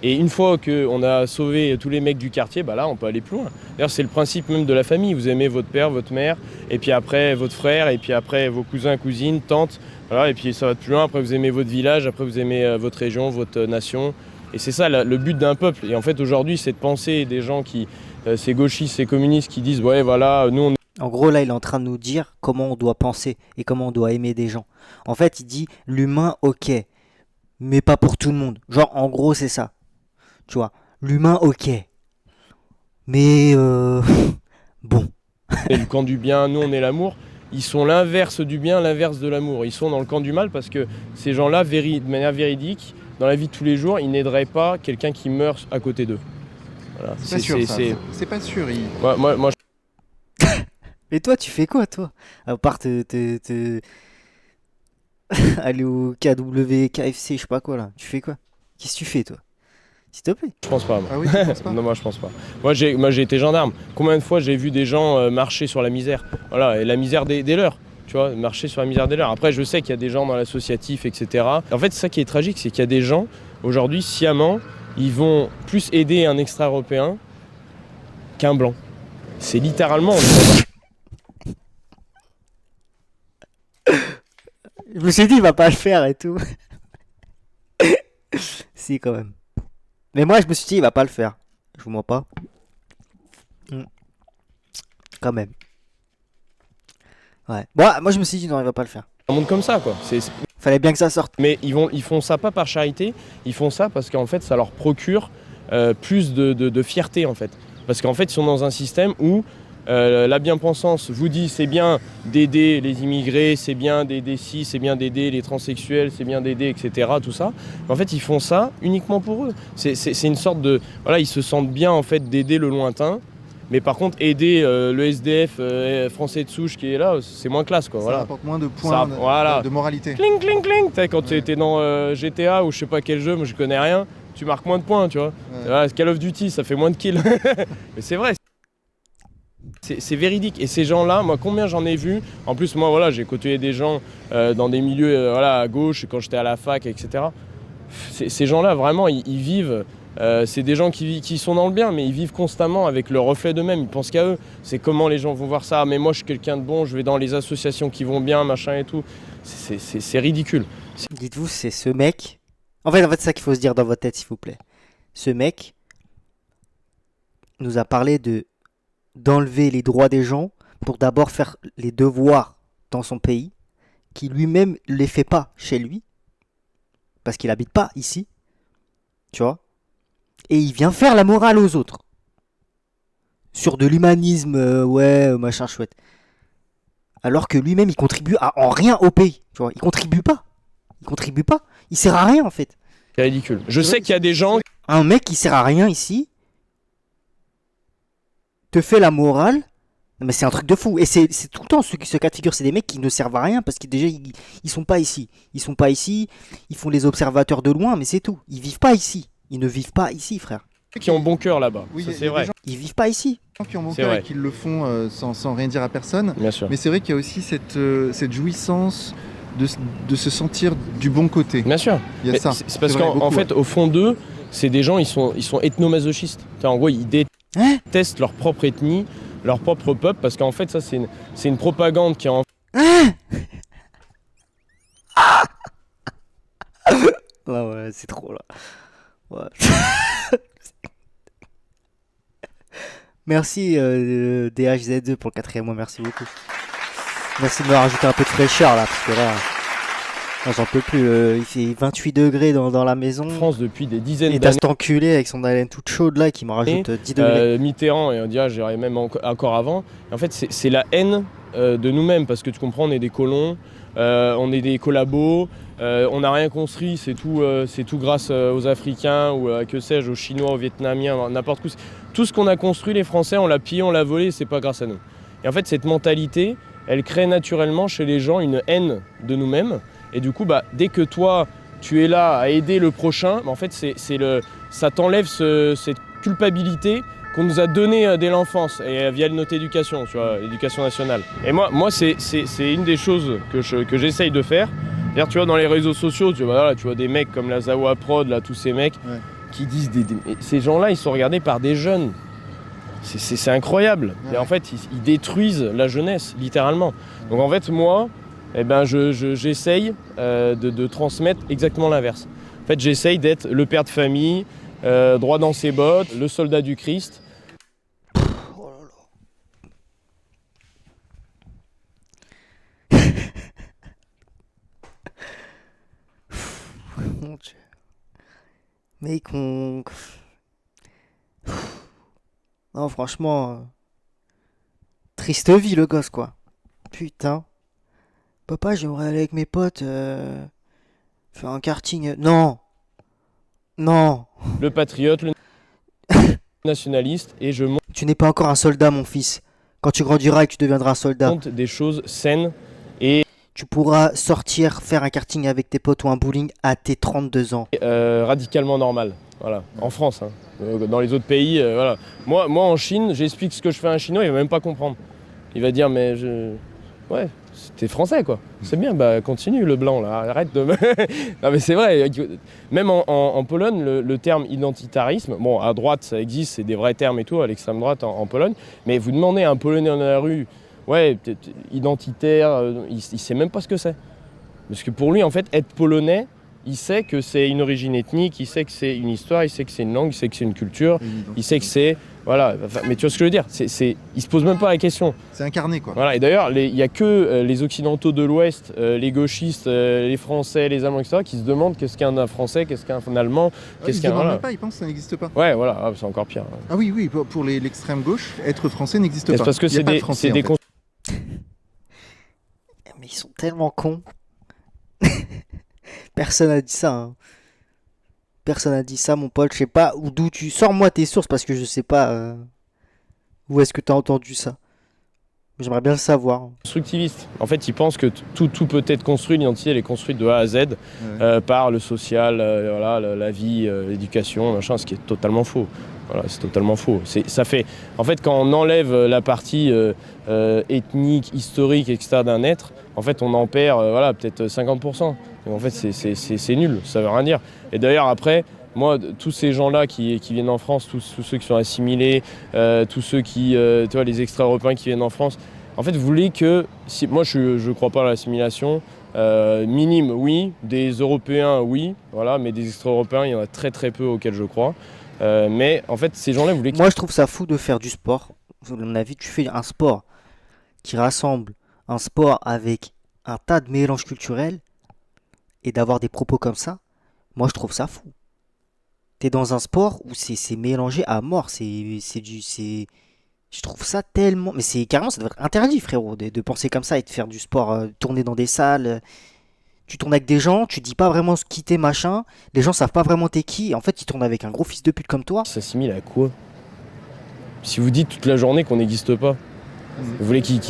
Et une fois qu'on a sauvé tous les mecs du quartier, bah là, on peut aller plus loin. D'ailleurs, c'est le principe même de la famille. Vous aimez votre père, votre mère, et puis après votre frère, et puis après vos cousins, cousines, tantes. Voilà, et puis ça va plus loin. Après, vous aimez votre village, après, vous aimez votre région, votre nation. Et c'est ça le but d'un peuple. Et en fait, aujourd'hui, c'est de penser des gens ces gauchistes, ces communistes qui disent ouais, voilà, nous, on En gros, là, il est en train de nous dire comment on doit penser et comment on doit aimer des gens. En fait, il dit l'humain, ok, mais pas pour tout le monde. Genre, en gros, c'est ça. Tu vois, l'humain, ok, mais bon. est le camp du bien, nous, on est l'amour. Ils sont l'inverse du bien, l'inverse de l'amour. Ils sont dans le camp du mal parce que ces gens-là, de manière véridique, dans la vie de tous les jours, ils n'aideraient pas quelqu'un qui meurt à côté d'eux. Voilà. C'est pas sûr, ça. C'est pas sûr. Moi, Et toi, tu fais quoi, toi? À part aller au KW, KFC, je sais pas quoi, là. Tu fais quoi? Qu'est-ce que tu fais, toi? S'il te plaît. je pense pas. Moi. Ah oui, tu penses pas? Non, moi je pense pas. Moi j'ai été gendarme. Combien de fois j'ai vu des gens marcher sur la misère? Voilà, et la misère des leurs. Tu vois, marcher sur la misère des leurs. Après, je sais qu'il y a des gens dans l'associatif, etc. En fait, c'est ça qui est tragique, c'est qu'il y a des gens, aujourd'hui, sciemment, ils vont plus aider un extra-européen qu'un blanc. C'est littéralement... Je me suis dit, il va pas le faire et tout. Si, quand même. Mais moi, je me suis dit, il va pas le faire. Je vous mens pas. Quand même. Ouais. Bon, moi, je me suis dit, non, il va pas le faire. un monde comme ça, quoi. Fallait bien que ça sorte. Mais ils font ça pas par charité, ils font ça parce qu'en fait, ça leur procure plus de fierté, en fait. Parce qu'en fait, ils sont dans un système où la bien-pensance vous dit c'est bien d'aider les immigrés, c'est bien d'aider ci, c'est bien d'aider les transsexuels, c'est bien d'aider, etc. Tout ça. Mais en fait, ils font ça uniquement pour eux. C'est une sorte de... Voilà, ils se sentent bien, en fait, d'aider le lointain. Mais par contre, aider le SDF français de souche qui est là, c'est moins classe, quoi. Ça Voilà. apporte moins de points voilà. de moralité. Cling, cling, cling. T'sais, quand t'es dans GTA ou je sais pas quel jeu, moi je connais rien, tu marques moins de points, tu vois. Ouais. Voilà, Call of Duty, ça fait moins de kills. Mais c'est vrai. C'est véridique. Et ces gens-là, moi, combien j'en ai vu. En plus, moi, voilà, j'ai côtoyé des gens dans des milieux voilà, à gauche, quand j'étais à la fac, etc. Ces gens-là, vraiment, ils vivent. C'est des gens qui sont dans le bien, mais ils vivent constamment avec le reflet d'eux-mêmes. Ils pensent qu'à eux. C'est comment les gens vont voir ça. Ah, mais moi, je suis quelqu'un de bon, je vais dans les associations qui vont bien, machin et tout. C'est ridicule. Dites-vous, c'est ce mec. En fait, c'est ça qu'il faut se dire dans votre tête, s'il vous plaît. Ce mec nous a parlé d'enlever les droits des gens pour d'abord faire les devoirs dans son pays, qui lui-même ne les fait pas chez lui, parce qu'il n'habite pas ici, tu vois, et il vient faire la morale aux autres, sur de l'humanisme, machin chouette, alors que lui-même il contribue en rien au pays, tu vois, il contribue pas, il sert à rien en fait. C'est ridicule. Je sais qu'il y a des gens... Un mec qui sert à rien ici te fait la morale. Non, mais c'est un truc de fou. Et c'est tout le temps ce cas de figure, c'est des mecs qui ne servent à rien parce qu'ils déjà ils sont pas ici. Ils sont pas ici, ils font les observateurs de loin, mais c'est tout. Ils vivent pas ici. Ils ne vivent pas ici, frère. qui ont bon cœur là-bas. Oui, Ça, il y a c'est des vrai. Ils vivent pas ici. gens qui ont bon C'est cœur vrai. et qui le font sans rien dire à personne. Bien sûr. Mais c'est vrai qu'il y a aussi cette jouissance de se sentir du bon côté. Bien sûr. Il y a Mais ça. c'est parce vrai, qu'en beaucoup, en fait, au fond d'eux, c'est des gens, ils sont ethnomasochistes. En gros, ils Hein détestent leur propre ethnie, leur propre peuple, parce qu'en fait, ça, c'est une propagande qui est en... Ouais, c'est trop là. Ouais. Merci DHZ2 pour le 4e mois, merci beaucoup. Merci de me rajouter un peu de fraîcheur là, parce que là, j'en peux plus. Il fait 28 degrés dans la maison. France depuis des dizaines Et t'as d'années. cet enculé avec son haleine toute chaude là qui me rajoute 10 degrés. Mitterrand, et on dirait, j'irais même encore avant. Et en fait, c'est la haine de nous-mêmes, parce que tu comprends, on est des colons, on est des collabos, on n'a rien construit, c'est tout grâce aux Africains ou que sais-je, aux Chinois, aux Vietnamiens, n'importe où. Tout ce qu'on a construit, les Français, on l'a pillé, on l'a volé, c'est pas grâce à nous. Et en fait, cette mentalité, elle crée naturellement chez les gens une haine de nous-mêmes. Et du coup, dès que toi, tu es là à aider le prochain, en fait, ça t'enlève cette culpabilité qu'on nous a donnée dès l'enfance et via notre éducation, tu vois, l'éducation nationale. Et moi c'est une des choses que j'essaye de faire. C'est-à-dire, tu vois, dans les réseaux sociaux, tu vois des mecs comme la Zawa Prod, là, tous ces mecs qui disent ces gens-là, ils sont regardés par des jeunes. C'est incroyable. Ouais. Et en fait, ils détruisent la jeunesse, littéralement. Donc en fait, moi, j'essaye de transmettre exactement l'inverse. En fait, j'essaye d'être le père de famille, droit dans ses bottes, le soldat du Christ. Mon Dieu. Mec, on... Non, franchement... Triste vie, le gosse, quoi. Putain. Papa, j'aimerais aller avec mes potes... faire un karting... Non. Non. Le patriote, le nationaliste, et je Tu n'es pas encore un soldat, mon fils. Quand tu grandiras et que tu deviendras un soldat, montre des choses saines et tu pourras sortir faire un karting avec tes potes ou un bowling à tes 32 ans. radicalement normales. Voilà. En France, hein. Dans les autres pays, voilà. Moi, en Chine, j'explique ce que je fais à un Chinois, il va même pas comprendre. Il va dire, mais ouais, t'es français, quoi. C'est bien, continue le blanc, là. Arrête de... Non, mais c'est vrai. Même en Pologne, le terme identitarisme, bon, à droite, ça existe, c'est des vrais termes et tout, à l'extrême droite en Pologne, mais vous demandez à un Polonais dans la rue, ouais, identitaire, il sait même pas ce que c'est. Parce que pour lui, en fait, être polonais, il sait que c'est une origine ethnique, il sait que c'est une histoire, il sait que c'est une langue, il sait que c'est une culture, il sait que c'est Voilà, enfin, mais tu vois ce que je veux dire, ils se posent même pas la question. C'est incarné, quoi. Voilà, et d'ailleurs, il n'y a que les Occidentaux de l'Ouest, les gauchistes, les Français, les Allemands, etc., qui se demandent qu'est-ce qu'un Français, qu'est-ce qu'un Allemand, Ils qu'est-ce se qu'un... demandent Voilà. même pas, ils pensent que ça n'existe pas. Ouais, voilà, ah, c'est encore pire. Ah oui, pour l'extrême gauche, être français n'existe Mais pas. c'est parce que Il y a c'est pas de des, français, c'est des en fait. Mais ils sont tellement cons. Personne n'a dit ça. Hein. Personne n'a dit ça, mon pote. Je sais pas d'où tu sors moi tes sources parce que je sais pas où est-ce que tu as entendu ça. J'aimerais bien le savoir. constructivistes. En fait, ils pensent que tout peut être construit, l'identité elle est construite de A à Z par le social, voilà, la vie, l'éducation, machin, ce qui est totalement faux. Voilà, c'est totalement faux. Ça fait, en fait, quand on enlève la partie ethnique, historique, etc. d'un être, en fait, on en perd voilà, peut-être 50%. Donc, en fait, c'est nul, ça veut rien dire. Et d'ailleurs, après, moi, tous ces gens-là qui viennent en France, tous ceux qui sont assimilés, tous ceux qui, tu vois, les extra-européens qui viennent en France, en fait, vous voulez que, moi, je crois pas à l'assimilation, minime, oui, des Européens, oui, voilà, mais des extra-européens, il y en a très très peu auxquels je crois. Mais en fait, ces gens-là voulaient... Moi, je trouve ça fou de faire du sport. À mon avis, tu fais un sport qui rassemble un sport avec un tas de mélanges culturels et d'avoir des propos comme ça. Moi, je trouve ça fou. T'es dans un sport où c'est mélangé à mort. Je trouve ça tellement... Mais c'est carrément, ça doit être interdit, frérot, de penser comme ça et de faire du sport, tourner dans des salles. Tu tournes avec des gens, tu dis pas vraiment qui t'es, machin. Les gens savent pas vraiment t'es qui. En fait, ils tournent avec un gros fils de pute comme toi. Ils s'assimilent à quoi? Si vous dites toute la journée qu'on n'existe pas, vous voulez qu'est-ce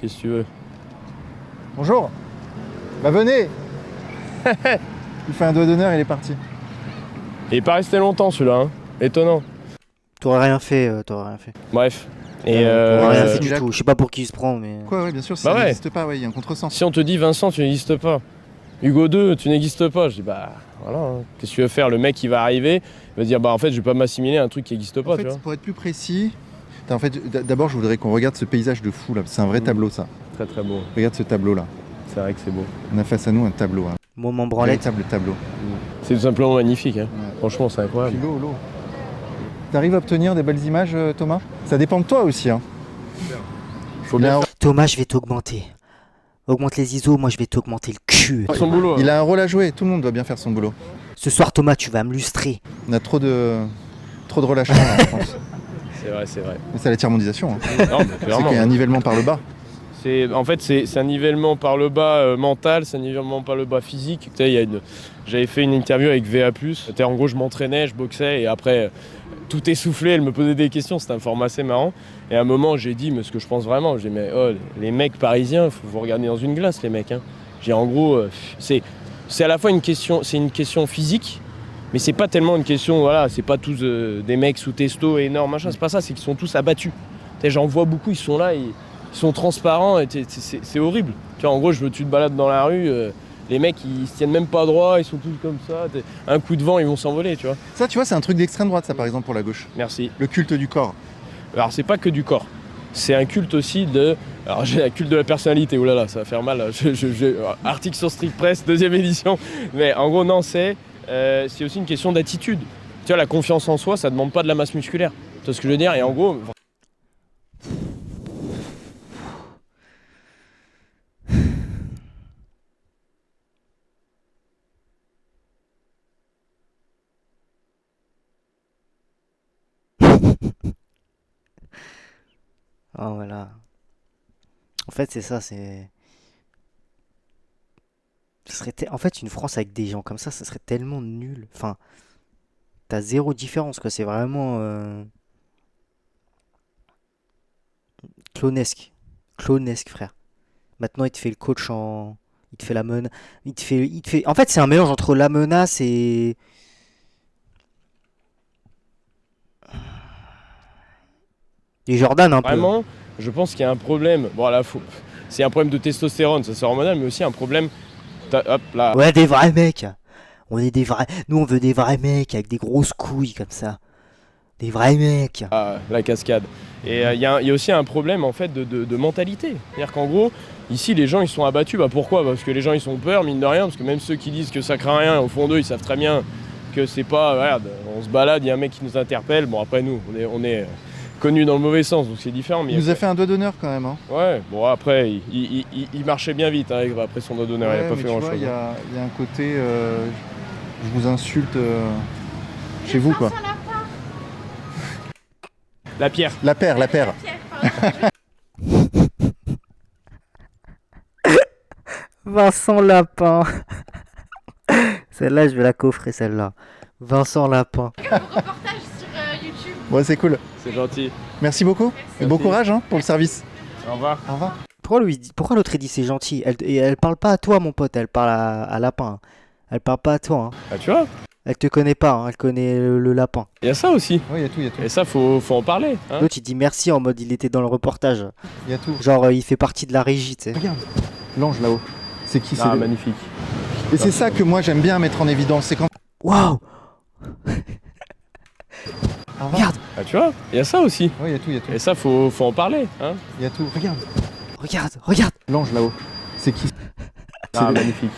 que tu veux? Bonjour. Bah venez. Il fait un doigt d'honneur, il est parti. Il est pas resté longtemps celui-là, hein. Étonnant. T'aurais rien fait, t'aurais rien fait. Bref. Et T'aurais rien fait il du a- tout. Je sais pas pour qui il se prend, mais... Quoi, ouais, bien sûr, Bah ça ouais. n'existe pas, ouais, il y a un contresens. si on te dit Vincent, tu n'existes pas. Hugo 2, tu n'existes pas. Je dis bah voilà, hein. Qu'est-ce que tu veux faire? Le mec il va arriver, il va dire bah en fait je vais pas m'assimiler à un truc qui n'existe pas, En tu fait, vois. pour être plus précis, en fait, d'abord, je voudrais qu'on regarde ce paysage de fou là. C'est un vrai tableau, ça. Très très beau. Regarde ce tableau là. C'est vrai que c'est beau. On a face à nous un tableau. Un Moment branlette. véritable tableau. C'est tout simplement magnifique, hein. Ouais. Franchement c'est incroyable. Puis l'eau. T'arrives à obtenir des belles images, Thomas? Ça dépend de toi aussi, hein. Faut bien Thomas, je vais t'augmenter. Augmente les ISO, moi je vais t'augmenter le cul. faire son boulot. Il a un rôle à jouer, tout le monde doit bien faire son boulot. Ce soir, Thomas, tu vas me lustrer. On a trop de relâchement là, en France. C'est vrai. Mais c'est la tiers-mondisation. Hein. Non, mais C'est clairement. qu'il y a un nivellement par le bas. En fait, c'est un nivellement par le bas mental, c'est un nivellement par le bas physique. Tu sais, j'avais fait une interview avec VA+. En gros, je m'entraînais, je boxais et après, tout essoufflé, elle me posait des questions. C'était un format assez marrant. Et à un moment, j'ai dit, mais ce que je pense vraiment, j'ai dit, mais oh, les mecs parisiens, il faut vous regarder dans une glace, les mecs. Hein. J'ai en gros, c'est à la fois une question physique, mais c'est pas tellement une question, voilà, c'est pas tous des mecs sous testo énormes, machin, c'est pas ça, c'est qu'ils sont tous abattus. Tu sais, j'en vois beaucoup, ils sont là, ils sont transparents, et c'est horrible. Tu vois, en gros, tu te balades dans la rue, les mecs, ils se tiennent même pas droit, ils sont tous comme ça, un coup de vent, ils vont s'envoler, tu vois. Ça, tu vois, c'est un truc d'extrême droite, ça, par exemple, pour la gauche. Merci. Le culte du corps. Alors, c'est pas que du corps. C'est un culte aussi de... Alors j'ai un culte de la personnalité, oulala, ça va faire mal. Article sur Street Press, 2e édition. Mais en gros, non, c'est aussi une question d'attitude. Tu vois, la confiance en soi, ça demande pas de la masse musculaire. Tu vois ce que je veux dire? Et en gros... Oh, voilà. En fait, c'est ça, c'est... En fait, une France avec des gens comme ça serait tellement nul. Enfin, t'as zéro différence, quoi. C'est vraiment... clonesque. Clonesque, frère. Maintenant, il te fait le coach en... Il te fait la menace... Il te fait... En fait, c'est un mélange entre la menace et... Et Jordan, un peu. Vraiment, je pense qu'il y a un problème. Bon, là, c'est un problème de testostérone, ça c'est hormonal, mais aussi un problème... Hop, là. Ouais, des vrais mecs. On est des vrais... Nous, on veut des vrais mecs avec des grosses couilles comme ça. Des vrais mecs. La cascade. Et il y a aussi un problème en fait de mentalité. C'est-à-dire qu'en gros, ici les gens ils sont abattus. Bah pourquoi? Parce que les gens ils sont peur, mine de rien, parce que même ceux qui disent que ça craint rien, au fond d'eux ils savent très bien que c'est pas... Regarde, On se balade, il y a un mec qui nous interpelle. Bon, après, nous, on est connus dans le mauvais sens, donc c'est différent. Mais Il nous a fait un doigt d'honneur quand même. Hein. Ouais, bon, après, il marchait bien vite hein, après son doigt d'honneur. Il n'a pas fait grand-chose. Il y a un côté. Je vous insulte chez vous, quoi. La pierre. La paire. Vincent Lapin. Celle-là, je vais la coffrer, celle-là. Vincent Lapin. Reportage sur YouTube. Ouais, c'est cool. C'est gentil. Merci beaucoup. Et bon courage hein, pour le service. Au revoir. Au revoir. Pourquoi l'autre il dit c'est gentil elle parle pas à toi, mon pote, elle parle à Lapin. Elle parle pas à toi. Hein. Ah, tu vois, Elle te connaît pas, hein. Elle connaît le lapin. il y a ça aussi. Oui, il y a tout, il y a tout. Et ça, faut en parler. Hein. L'autre il dit merci en mode il était dans le reportage. Il y a tout. Genre il fait partie de la régie, tu sais. Regarde, l'ange là-haut. C'est qui Ah, c'est magnifique. Et c'est ça que moi j'aime bien mettre en évidence. C'est quand. Waouh. Regarde, Ah, tu vois, il y a ça aussi. Oui, il y a tout, il y a tout. Et ça, faut en parler. Hein. Il y a tout. Regarde, regarde. l'ange là-haut. C'est qui Ah, magnifique.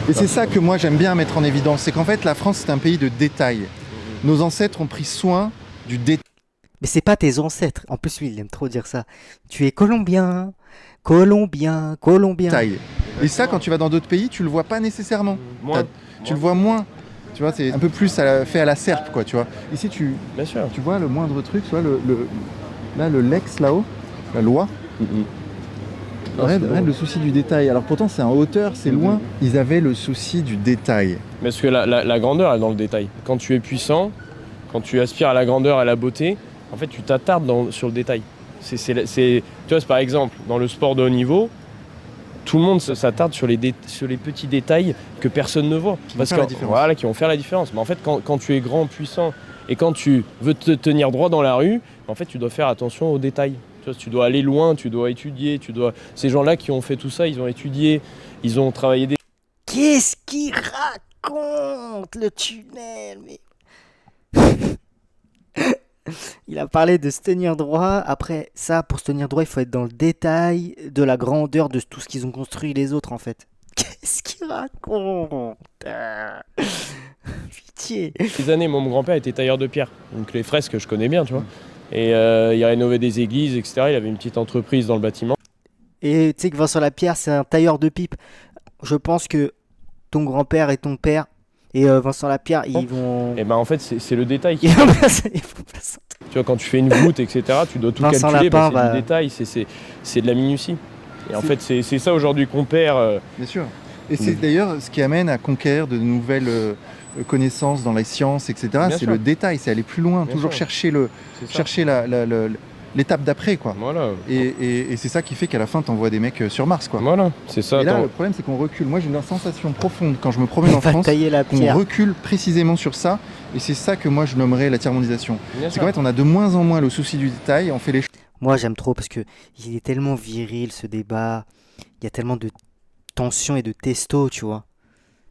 Et c'est ça que moi j'aime bien mettre en évidence. C'est qu'en fait la France c'est un pays de détails. Nos ancêtres ont pris soin du détail. Mais c'est pas tes ancêtres. En plus lui il aime trop dire ça. Tu es colombien. Et ça quand tu vas dans d'autres pays tu le vois pas nécessairement. Moi, Tu le vois moins. Tu vois, c'est un peu plus fait à la serpe, quoi, tu vois. Ici, tu bien sûr. vois le moindre truc, tu vois, le lex là-haut, la loi. Regarde le souci du détail. Alors pourtant, c'est en hauteur, c'est loin. Ils avaient le souci du détail. Parce que la grandeur est dans le détail. Quand tu es puissant, quand tu aspires à la grandeur, à la beauté, en fait, tu t'attardes sur le détail. Tu vois, par exemple, dans le sport de haut niveau, tout le monde s'attarde sur les petits détails que personne ne voit. Qui vont faire la différence. Voilà, qui vont faire la différence. Mais en fait, quand tu es grand, puissant, et quand tu veux te tenir droit dans la rue, en fait, tu dois faire attention aux détails. Tu vois, tu dois aller loin, tu dois étudier, Ces gens-là qui ont fait tout ça, ils ont étudié, ils ont travaillé des... Qu'est-ce qu'il raconte, le tunnel, mais... Il a parlé de se tenir droit. Après ça, pour se tenir droit, il faut être dans le détail de la grandeur de tout ce qu'ils ont construit les autres, en fait. Qu'est-ce qu'il raconte? Pitié. Des années, mon grand-père était tailleur de pierre. Donc les fresques, je connais bien, tu vois. Et il rénovait des églises, etc. Il avait une petite entreprise dans le bâtiment. Et tu sais que Vincent Lapierre, c'est un tailleur de pipe. Je pense que ton grand-père et ton père et Vincent Lapierre, ils vont... Et ben en fait, c'est le détail. Ils vont placer un truc. Tu vois, quand tu fais une voûte, etc., tu dois tout Vincent calculer, Lapin c'est du détail, c'est de la minutie. Et en fait, c'est ça aujourd'hui qu'on perd. Bien sûr. Et c'est d'ailleurs ce qui amène à conquérir de nouvelles connaissances dans les sciences, etc. Bien C'est sûr. le détail, c'est aller plus loin, Bien toujours sûr. chercher l'étape d'après, quoi. Voilà. Et c'est ça qui fait qu'à la fin, t'envoies des mecs sur Mars, quoi. Voilà, c'est ça. Et là, attends. le problème, c'est qu'on recule. Moi, j'ai une sensation profonde quand je me promène en On va France, tailler la qu'on pierre. recule précisément sur ça. Et c'est ça que moi, je nommerais la tiers-mondisation. Bien C'est sûr. qu'en fait, on a de moins en moins le souci du détail. On fait les choses. Moi, j'aime trop parce que il est tellement viril, ce débat. Il y a tellement de tension et de testo, tu vois.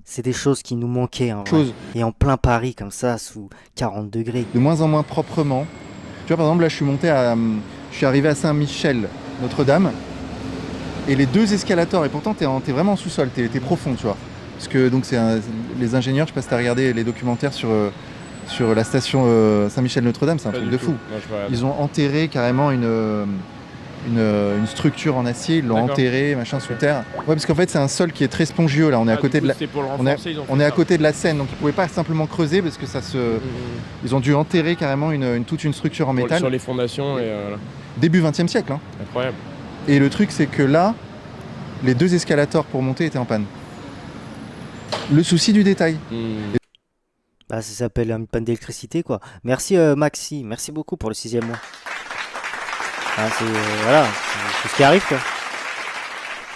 C'est des choses qui nous manquaient, en vrai. Et en plein Paris, comme ça, sous 40 degrés. De moins en moins proprement. Tu vois, par exemple, là, je suis arrivé à Saint-Michel, Notre-Dame. Et les deux escalators, et pourtant, t'es vraiment en sous-sol, t'es profond, tu vois. Parce que donc, les ingénieurs, je sais pas si t'as regardé les documentaires sur la station Saint-Michel-Notre-Dame, c'est un Pas truc du de tout. fou. Moi, je regarde. Ils ont enterré carrément une structure en acier, ils l'ont D'accord. enterré, machin, sous terre. Ouais, parce qu'en fait, c'est un sol qui est très spongieux, là. On est à côté de la... On est à côté de la Seine, donc ils pouvaient pas simplement creuser parce que ça se... Ils ont dû enterrer carrément toute une structure en métal. Sur les fondations, et voilà. Début 20e siècle. Hein. Incroyable. Et le truc, c'est que là, les deux escalators pour monter étaient en panne. Le souci du détail. Bah, ça s'appelle une panne d'électricité, quoi. Merci, Maxi. Merci beaucoup pour le 6e mois. Ah, voilà, c'est ce qui arrive, quoi.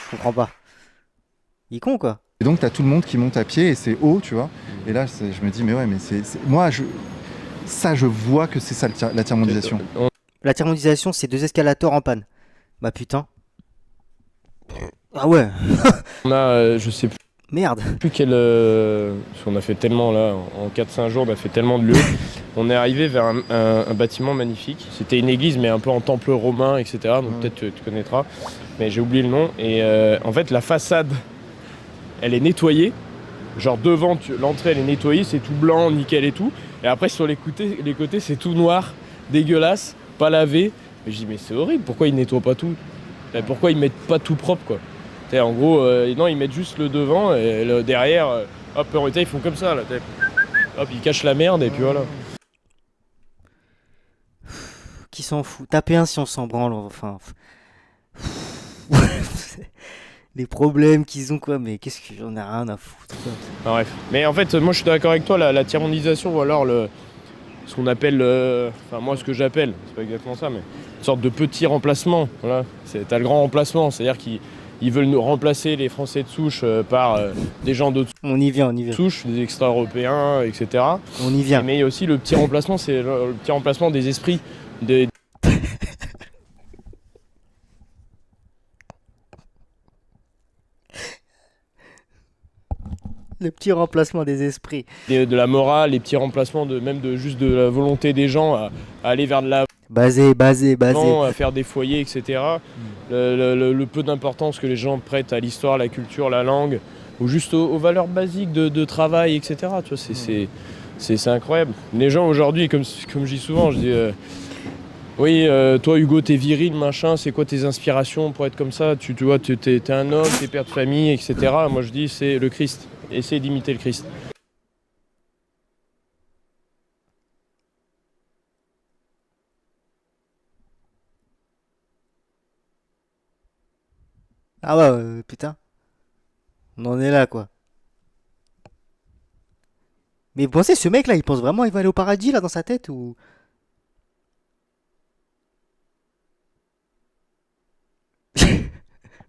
Je comprends pas. Il est con, quoi. Et donc, t'as tout le monde qui monte à pied et c'est haut, tu vois. Et là, je me dis, mais ouais, mais moi, je vois que c'est ça la tiers-mondisation. La tiers-mondisation, c'est 2 escalators en panne. Bah, putain. Ah ouais. On a, je sais Merde. plus quel... parce qu'on a fait tellement, là, en 4-5 jours, on a fait tellement de lieux. On est arrivé vers un bâtiment magnifique. C'était une église, mais un peu en temple romain, etc. Donc peut-être tu connaîtras. Mais j'ai oublié le nom. Et en fait, la façade, elle est nettoyée. Genre devant, l'entrée elle est nettoyée, c'est tout blanc, nickel et tout. Et après sur les côtés c'est tout noir, dégueulasse, pas lavé. Et je dis mais c'est horrible, pourquoi ils nettoient pas tout? Pourquoi ils mettent pas tout propre quoi? T'sais, en gros, non ils mettent juste le devant et le derrière, hop, en réalité ils font comme ça là. Hop, ils cachent la merde et puis voilà. Qui s'en fout? Tapez un si on s'en branle, enfin. Les problèmes qu'ils ont quoi, mais qu'est-ce que j'en ai rien à foutre quoi. Ah, bref. Mais en fait, moi je suis d'accord avec toi, la tiers-mondisation ou alors ce qu'on appelle, enfin moi ce que j'appelle, c'est pas exactement ça, mais une sorte de petit remplacement. Voilà. T'as le grand remplacement, c'est-à-dire qu'ils veulent nous remplacer les Français de souche par des gens d'autres On y vient. souches, des extra-européens, etc. On y vient. Mais il y a aussi le petit remplacement, c'est le petit remplacement des esprits. Le petit remplacement des esprits. De la morale, les petits remplacements juste de la volonté des gens à aller vers de la Basé. à faire des foyers, etc. Le peu d'importance que les gens prêtent à l'histoire, la culture, la langue, ou juste aux valeurs basiques de travail, etc. Tu vois, c'est incroyable. Les gens aujourd'hui, comme je dis souvent, je dis oui, toi Hugo, t'es viril, machin, c'est quoi tes inspirations pour être comme ça? Tu vois, t'es un homme, t'es père de famille, etc. Moi je dis c'est le Christ. Essaye d'imiter le Christ. Ah ouais, putain. On en est là quoi. Mais vous pensez, ce mec là, il pense vraiment il va aller au paradis là dans sa tête ou...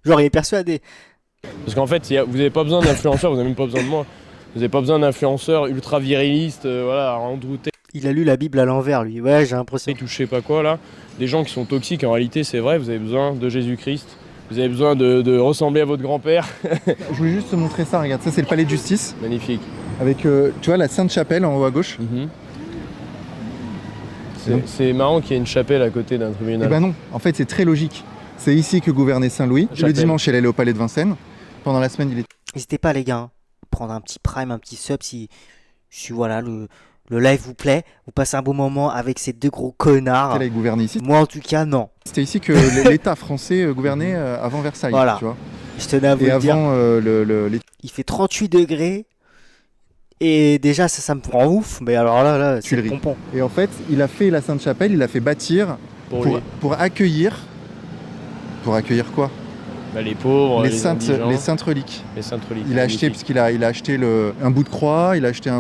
Genre il est persuadé. Parce qu'en fait, vous n'avez pas besoin d'influenceurs, vous n'avez même pas besoin de moi. Vous n'avez pas besoin d'influenceurs ultra virilistes, voilà, à en douter. Il a lu la Bible à l'envers lui, ouais j'ai l'impression. Tout je sais pas quoi là. Des gens qui sont toxiques, en réalité c'est vrai, vous avez besoin de Jésus-Christ. Vous avez besoin de ressembler à votre grand-père. Je voulais juste te montrer ça, regarde, ça c'est le palais de justice. Magnifique. Avec, tu vois, la Sainte-Chapelle en haut à gauche. C'est marrant qu'il y ait une chapelle à côté d'un Eh tribunal. ben non, en fait c'est très logique. C'est ici que gouvernait Saint-Louis. Le Chapelle. dimanche, elle allait au palais de Vincennes. Pendant la semaine, il est... N'hésitez pas les gars, hein. Prendre un petit prime, un petit sub si voilà, le live vous plaît. Vous passez un bon moment avec ces deux gros connards. là, il gouvernait ici. Moi en tout cas non. C'était ici que l'État français gouvernait avant Versailles, Voilà. tu vois. Je tenais à vous Et le dire. avant Il fait 38 degrés. Et déjà ça me prend ouf. Mais alors là c'est le Tuileries. pompon. Et en fait, il a fait la Sainte-Chapelle, il l'a fait bâtir pour accueillir... Pour accueillir quoi? Bah, les pauvres, les saintes reliques. Les saintes reliques. Il a acheté, Magnifique. puisqu'il a acheté un bout de croix, il a acheté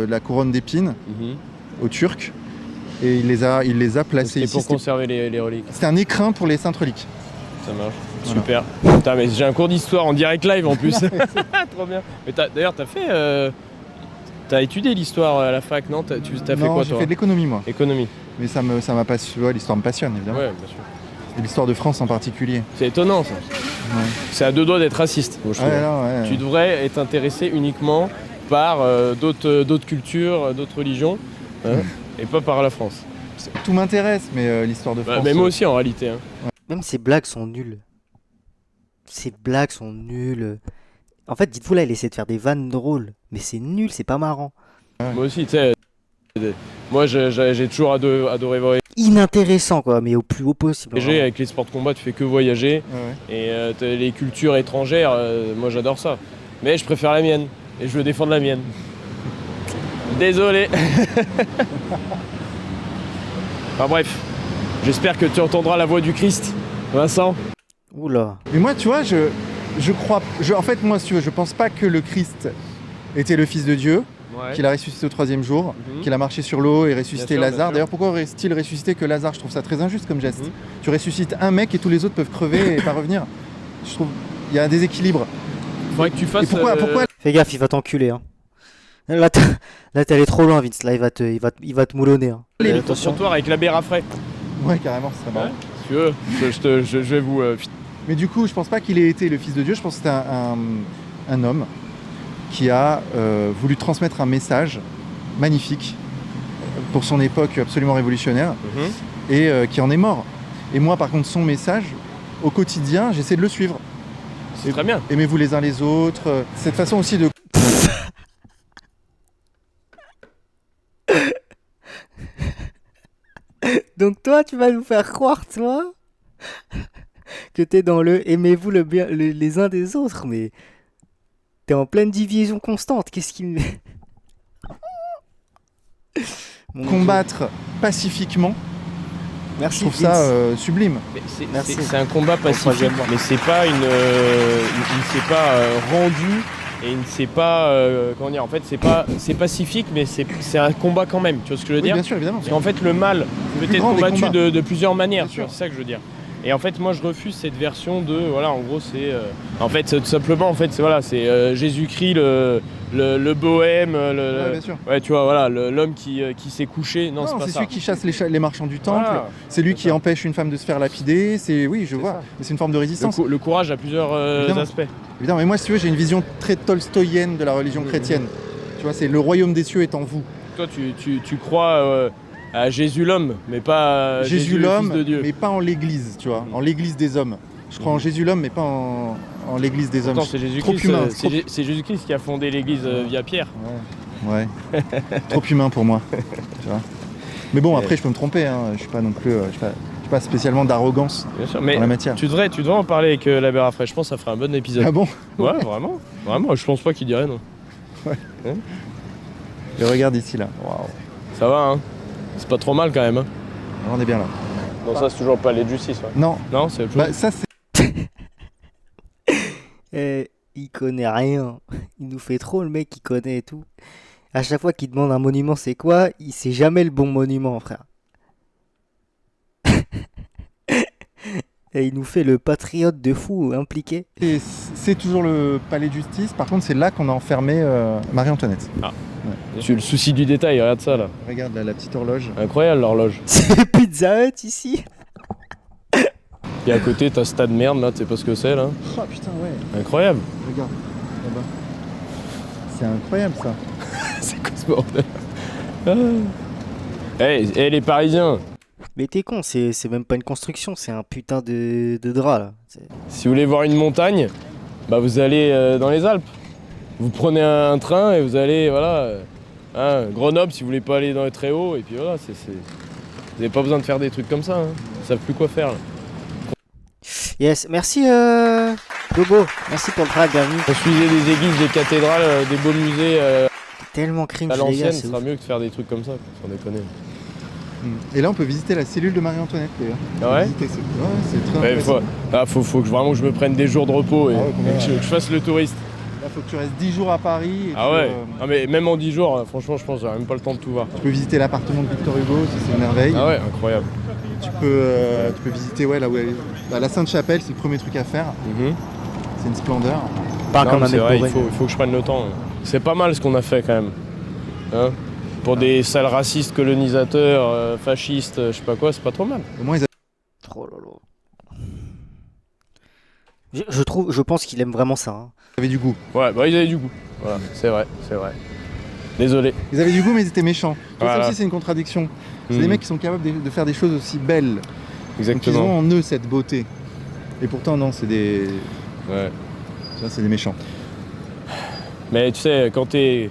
la couronne d'épines aux Turcs, et il les a placés C'est ici. pour conserver les reliques. C'était un écrin pour les saintes reliques. Ça marche. Voilà. Super. Putain, mais j'ai un cours d'histoire en direct live en plus. Trop bien. Mais d'ailleurs, t'as étudié l'histoire à la fac, non? T'as fait Non, quoi j'ai toi? fait de l'économie moi. Économie. Mais ça m'a pas l'histoire me passionne évidemment. Ouais, bien sûr. Et l'histoire de France en particulier. C'est étonnant ça. Ouais. C'est à deux doigts d'être raciste, moi, je trouve. Ouais, non, ouais. Tu devrais être intéressé uniquement par d'autres cultures, d'autres religions, hein, et pas par la France. Tout m'intéresse, mais l'histoire de Bah, France. mais moi aussi en réalité. Hein. Même ces blagues sont nulles. Ces blagues sont nulles. En fait, dites-vous là, il essaie de faire des vannes drôles. Mais c'est nul, c'est pas marrant. Moi aussi, tu sais. Moi j'ai toujours adoré Inintéressant quoi, mais au plus haut possible. voyager. Avec les sports de combat, tu fais que voyager. Ouais. Et t'as les cultures étrangères, moi j'adore ça. Mais je préfère la mienne. Et je veux défendre la mienne. Désolé. Enfin bref. J'espère que tu entendras la voix du Christ, Vincent. Oula. Mais moi, tu vois, en fait, moi, si tu veux, je pense pas que le Christ était le Fils de Dieu, Ouais. qu'il a ressuscité au 3e jour, qu'il a marché sur l'eau et ressuscité Bien sûr, bien Lazare. sûr. D'ailleurs, pourquoi aurait-il ressuscité que Lazare? Je trouve ça très injuste comme geste. Mhm. Tu ressuscites un mec et tous les autres peuvent crever et pas revenir. Je trouve il y a un déséquilibre. Faudrait que tu fasses. Et pourquoi Fais gaffe, il va t'enculer. Hein. Là, t'es allé trop loin, Vince. Là, il va te moulonner. Hein. les Attention. trottoirs avec l'abbé Raffray? Ouais, carrément, ce serait marrant. Si tu veux, je vais vous. Mais du coup, je pense pas qu'il ait été le Fils de Dieu. Je pense que c'était un homme qui a voulu transmettre un message magnifique pour son époque absolument révolutionnaire et qui en est mort. Et moi, par contre, son message, au quotidien, j'essaie de le suivre. C'est très bien. Aimez-vous les uns les autres. Cette façon aussi de... Donc toi, tu vas nous faire croire, toi, que t'es dans le aimez-vous le bien, les uns des autres, mais t'es en pleine division constante. Qu'est-ce qui me... Mon Dieu. Combattre pacifiquement, je Merci, trouve ça Vince. sublime. Mais Merci. c'est un combat pacifique, troisième mois. mais c'est pas il ne s'est pas rendu et il ne s'est pas comment dire. En fait, c'est pacifique, mais c'est un combat quand même. Tu vois ce que je veux Oui, dire? bien sûr, évidemment. Parce qu'en fait, le mal peut plus être grand des combattu combats. de plusieurs manières. Bien Tu vois, sûr. c'est ça que je veux dire. Et en fait, moi, je refuse cette version de voilà. En gros, c'est en fait tout simplement en fait c'est voilà, c'est Jésus-Christ le bohème, Ouais, bien sûr. ouais, tu vois, voilà, l'homme qui s'est couché. Non, Non, c'est pas c'est ça. celui qui chasse les marchands du temple. Voilà. C'est lui C'est qui ça. empêche une femme de se faire lapider. C'est oui, je C'est vois. ça. Mais c'est une forme de résistance. Le courage a plusieurs Évidemment. aspects. Évidemment. Mais moi, si tu veux, j'ai une vision très tolstoïenne de la religion chrétienne. Tu vois, c'est le royaume des cieux est en vous. Toi, tu crois à Jésus l'homme, mais pas à Jésus le l'homme, Fils de Dieu. mais pas en l'église, tu vois, en l'église des hommes. Je crois en Jésus l'homme, mais pas en l'église des hommes. Pourtant, c'est Trop Jésus-Christ. humain. C'est Jésus-Christ qui a fondé l'église via Pierre. Ouais. Trop humain pour moi. Tu vois. Mais bon, après, je peux me tromper. Hein. Je suis pas non plus, j'ai pas spécialement d'arrogance Bien sûr, mais dans la matière. tu devrais en parler avec la Béra Fraîche. Je pense que ça ferait un bon épisode. Ah bon? Ouais, vraiment. Vraiment, je pense pas qu'il dirait non. Et regarde ici là. Waouh. Ça va, hein. C'est pas trop mal quand même. Hein. On est bien là. Bon, ça, c'est toujours pas les de justice. Ouais. Non. Non, c'est autre chose. Bah, ça c'est. Il connaît rien. Il nous fait trop le mec qui connaît et tout. À chaque fois qu'il demande un monument, c'est quoi? Il sait jamais le bon monument, frère. Et il nous fait le patriote de fou impliqué. C'est toujours le palais de justice. Par contre, c'est là qu'on a enfermé Marie-Antoinette. Tu le souci du détail, regarde ça là. Regarde là, la petite horloge. Incroyable l'horloge. C'est Pizza Hut ici. Et à côté, t'as ce tas de merde là, tu sais pas ce que c'est là. Oh putain, ouais. Incroyable. Regarde là-bas. C'est incroyable ça. C'est quoi ce bordel? Eh, les Parisiens, Mais t'es con, c'est même pas une construction, c'est un putain de drap là. si vous voulez voir une montagne, bah vous allez dans les Alpes. Vous prenez un train et vous allez, voilà, Grenoble si vous voulez pas aller dans les très hauts, et puis voilà, vous n'avez pas besoin de faire des trucs comme ça, hein. Ils savent plus quoi faire là. Yes, merci Bobo, merci pour le travail, bienvenue. Construisez des églises, des cathédrales, des beaux musées Tellement cringe à les gars, l'ancienne, c'est ce sera ouf. mieux que de faire des trucs comme ça, sans déconner. Et là, on peut visiter la cellule de Marie-Antoinette d'ailleurs. Ah ouais? Visiter c'est très Ouais, intéressant. faut que vraiment je me prenne des jours de repos et, Ah ouais, et que je fasse le touriste. Là, faut que tu restes 10 jours à Paris. Et Ah tu, ouais, non, mais même en 10 jours, franchement, je pense que j'aurai même pas le temps de tout voir. tu peux visiter l'appartement de Victor Hugo, ça, c'est une merveille. Ah ouais, incroyable. Tu peux visiter là où elle est. Bah, la Sainte-Chapelle, c'est le premier truc à faire. Mhm. C'est une splendeur. Pas Non, comme mais un c'est mec vrai, bourré. il faut que je prenne le temps. C'est pas mal ce qu'on a fait quand même. Hein, pour des sales racistes, colonisateurs, fascistes, je sais pas quoi, c'est pas trop mal. Au moins, ils Oh là là. Je pense qu'il aime vraiment ça. Hein. avaient du goût. Ouais, bah ils avaient du goût. Voilà, c'est vrai. Désolé. Ils avaient du goût, mais ils étaient méchants. Voilà. Ça aussi, c'est une contradiction. C'est Mhm. des mecs qui sont capables de faire des choses aussi belles. Donc, ils Exactement. ont en eux cette beauté. Et pourtant, non, c'est des. Ouais. Ça, c'est des méchants. Mais tu sais, quand t'es.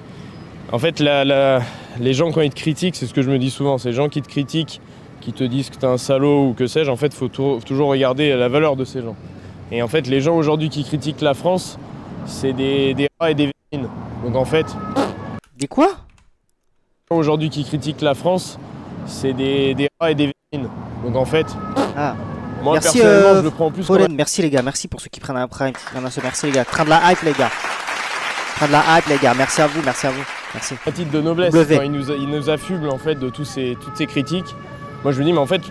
En fait, les gens, quand ils te critiquent, c'est ce que je me dis souvent, c'est les gens qui te critiquent, qui te disent que t'es un salaud ou que sais-je, en fait, faut toujours regarder la valeur de ces gens. Et en fait, les gens aujourd'hui qui critiquent la France, c'est des rats et des vermines. Donc en fait, Des quoi? les gens aujourd'hui qui critiquent la France, c'est des rats et des vermines. Donc en fait, Ah, moi Merci, personnellement, je le prends plus comme Fallen, merci les gars, merci pour ceux qui prennent un prime. Merci les gars, train de la hype les gars. Train de la hype les gars, merci à vous, merci. un titre de noblesse. W. Quand il nous affuble en fait de toutes ces critiques. Moi je me dis mais en fait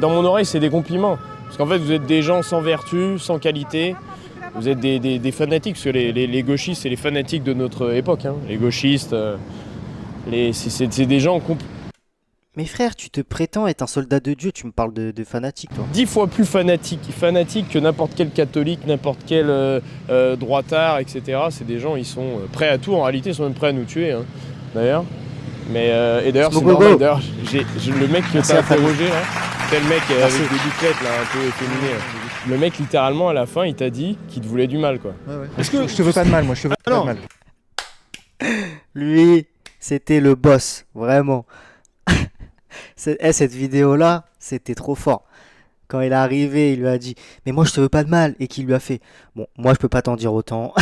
dans mon oreille c'est des compliments. Parce qu'en fait vous êtes des gens sans vertu, sans qualité. Vous êtes des fanatiques, parce que les gauchistes c'est les fanatiques de notre époque. Hein. Les gauchistes, c'est des gens Mais frère, tu te prétends être un soldat de Dieu, tu me parles de fanatique toi. 10 fois plus fanatiques que n'importe quel catholique, n'importe quel droitard, etc. C'est des gens, ils sont prêts à tout, en réalité ils sont même prêts à nous tuer, hein, d'ailleurs. Mais, et d'ailleurs c'est Go, go, normal, go. d'ailleurs, le mec qui Merci t'a à Fabien. interrogé là, c'est le mec Merci. avec des biclettes là, un peu efféminé. Le mec littéralement à la fin il t'a dit qu'il te voulait du mal quoi. Est-ce que je te veux pas de mal, moi, je te veux pas non. de mal. Lui, c'était le boss, vraiment. Cette vidéo là, C'était trop fort. Quand il est arrivé, il lui a dit mais moi je te veux pas de mal et qu'il lui a fait bon moi je peux pas t'en dire autant.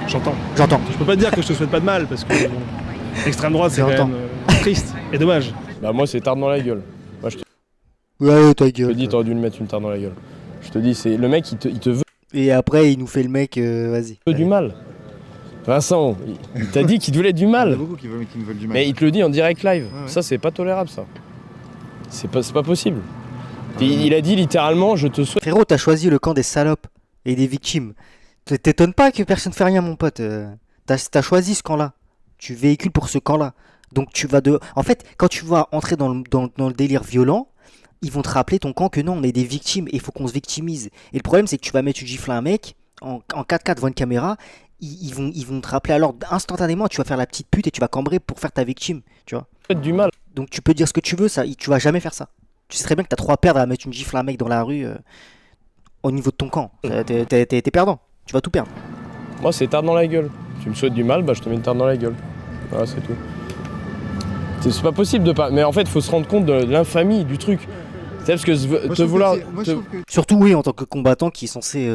J'entends. J'entends. Je peux pas te dire que je te souhaite pas de mal parce que l'extrême droite c'est quand J'entends. même triste et dommage. Bah moi c'est tarte dans la gueule. Moi je te Ouais ta gueule. dis t'aurais dû lui mettre une tarte dans la gueule. Je te dis c'est le mec il te veut Et après il nous fait le mec vas-y. du mal. Vincent, il t'a dit qu'il te voulait du Il y en a mal. beaucoup qui me veulent du mal. Mais il te le dit en direct live. Ouais, ouais. Ça c'est pas tolérable ça. C'est pas possible. Il a dit littéralement je te souhaite. Frérot, t'as choisi le camp des salopes et des victimes. T'étonnes pas que personne fait rien, mon pote. T'as choisi ce camp-là. Tu véhicules pour ce camp-là. Donc tu vas de. En fait, quand tu vas entrer dans le délire violent, ils vont te rappeler ton camp que non, on est des victimes et il faut qu'on se victimise. Et le problème, c'est que tu vas mettre une gifle à un mec en 4x4 devant une caméra. Ils vont te rappeler alors instantanément. Tu vas faire la petite pute et tu vas cambrer pour faire ta victime. Tu vois. Du mal. Donc tu peux dire ce que tu veux, ça, tu vas jamais faire ça. Tu sais très bien que t'as trop à perdre à mettre une gifle à un mec dans la rue au niveau de ton camp. T'es perdant. Tu vas tout perdre. Moi c'est tarte dans la gueule. Tu me souhaites du mal, bah je te mets une tarte dans la gueule. Voilà c'est tout. C'est pas possible de pas. Mais en fait il faut se rendre compte de l'infamie du truc. C'est parce que Moi, je te trouve vouloir. que c'est- moi, je trouve que- Surtout oui, en tant que combattant qui est censé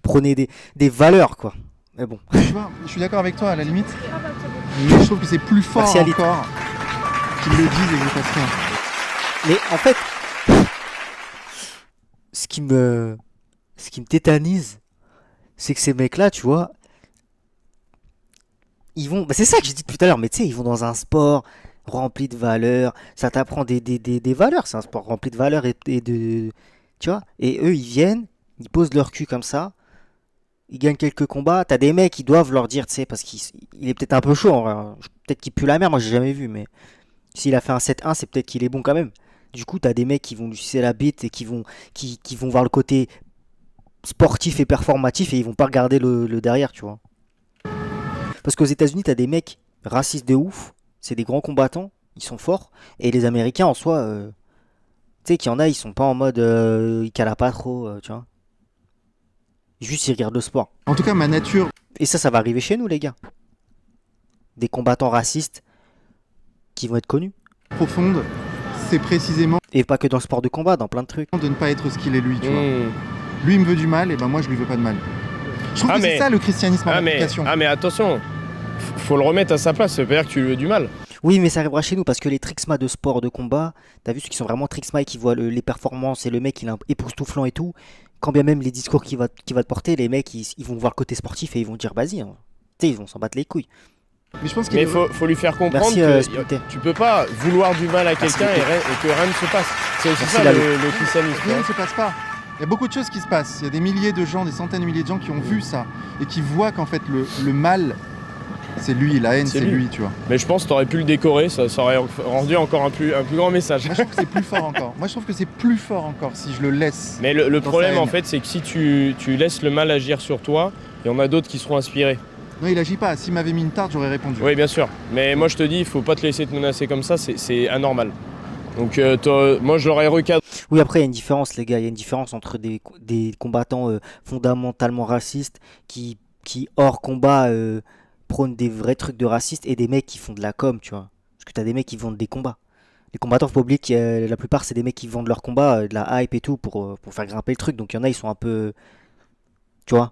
prôner des valeurs, quoi. Mais bon. tu vois, je suis d'accord avec toi à la limite. Mais je trouve que c'est plus fort Merci, Ali. encore qu'ils le disent et qu'ils ne fassent rien. Mais en fait, ce qui me tétanise, c'est que ces mecs-là, tu vois, ils vont. Bah, c'est ça que j'ai dit tout à l'heure, mais tu sais, ils vont dans un sport rempli de valeurs. Ça t'apprend des valeurs. C'est un sport rempli de valeurs et de. Tu vois, et eux, ils viennent, ils posent leur cul comme ça. Ils gagnent quelques combats. T'as des mecs qui doivent leur dire, tu sais, parce qu'il est peut-être un peu chaud. En vrai. Peut-être qu'il pue la merde. Moi, j'ai jamais vu, mais s'il a fait un 7-1, c'est peut-être qu'il est bon quand même. Du coup, t'as des mecs qui vont lui sucer la bite et qui vont voir le côté sportif et performatif et ils vont pas regarder le derrière, tu vois. Parce qu'aux États-Unis, t'as des mecs racistes de ouf. C'est des grands combattants. Ils sont forts. Et les Américains, en soi, tu sais qu'il y en a, ils sont pas en mode ils calent pas trop, tu vois. Juste, ils regardent le sport. En tout cas, ma nature, Et ça va arriver chez nous, les gars. Des combattants racistes qui vont être connus. profonde, c'est précisément Et pas que dans le sport de combat, dans plein de trucs. de ne pas être ce qu'il est lui, tu vois. Mmh. Lui, il me veut du mal, et ben moi, je lui veux pas de mal. Je trouve Ah, que c'est mais- ça le christianisme en application. mais attention, faut le remettre à sa place, ça veut pas dire que tu lui veux du mal. Oui, mais ça arrivera chez nous parce que les trixmas de sport, de combat, t'as vu ceux qui sont vraiment trixmas et qui voient les performances et le mec il est époustouflant et tout, quand bien même les discours qu'il va te porter, les mecs ils vont voir le côté sportif et ils vont dire vas-y, hein. Tu sais, ils vont s'en battre les couilles. Mais je pense qu'il Mais est... faut lui faire comprendre Merci, que Splinter. tu peux pas vouloir du mal à Merci, quelqu'un et, Splinter. et que rien ne se passe. C'est aussi Merci, ça Lalo. le christianisme. Rien hein. ne se passe pas. Il y a beaucoup de choses qui se passent. Il y a des milliers de gens, des centaines de milliers de gens qui ont vu ça et qui voient qu'en fait le mal, c'est lui, la haine, C'est c'est lui. lui, tu vois. Mais je pense que t'aurais pu le décorer, ça aurait rendu encore un plus grand message. Moi, je trouve que c'est plus fort encore. Moi, je trouve que c'est plus fort encore si je le laisse. Mais le Dans problème sa haine. en fait, c'est que si tu laisses le mal agir sur toi, il y en a d'autres qui seront inspirés. Non, il agit pas. S'il m'avait mis une tarte, j'aurais répondu. Oui, bien sûr. Mais moi je te dis, il faut pas te laisser te menacer comme ça, c'est anormal. Donc moi je l'aurais recadré. Oui, après il y a une différence les gars, il y a une différence entre des combattants fondamentalement racistes qui hors combat prônent des vrais trucs de racistes et des mecs qui font de la com, tu vois. Parce que t'as des mecs qui vendent des combats. Les combattants, faut pas oublier que la plupart c'est des mecs qui vendent leur combat, de la hype et tout pour faire grimper le truc. Donc il y en a, ils sont un peu. Tu vois.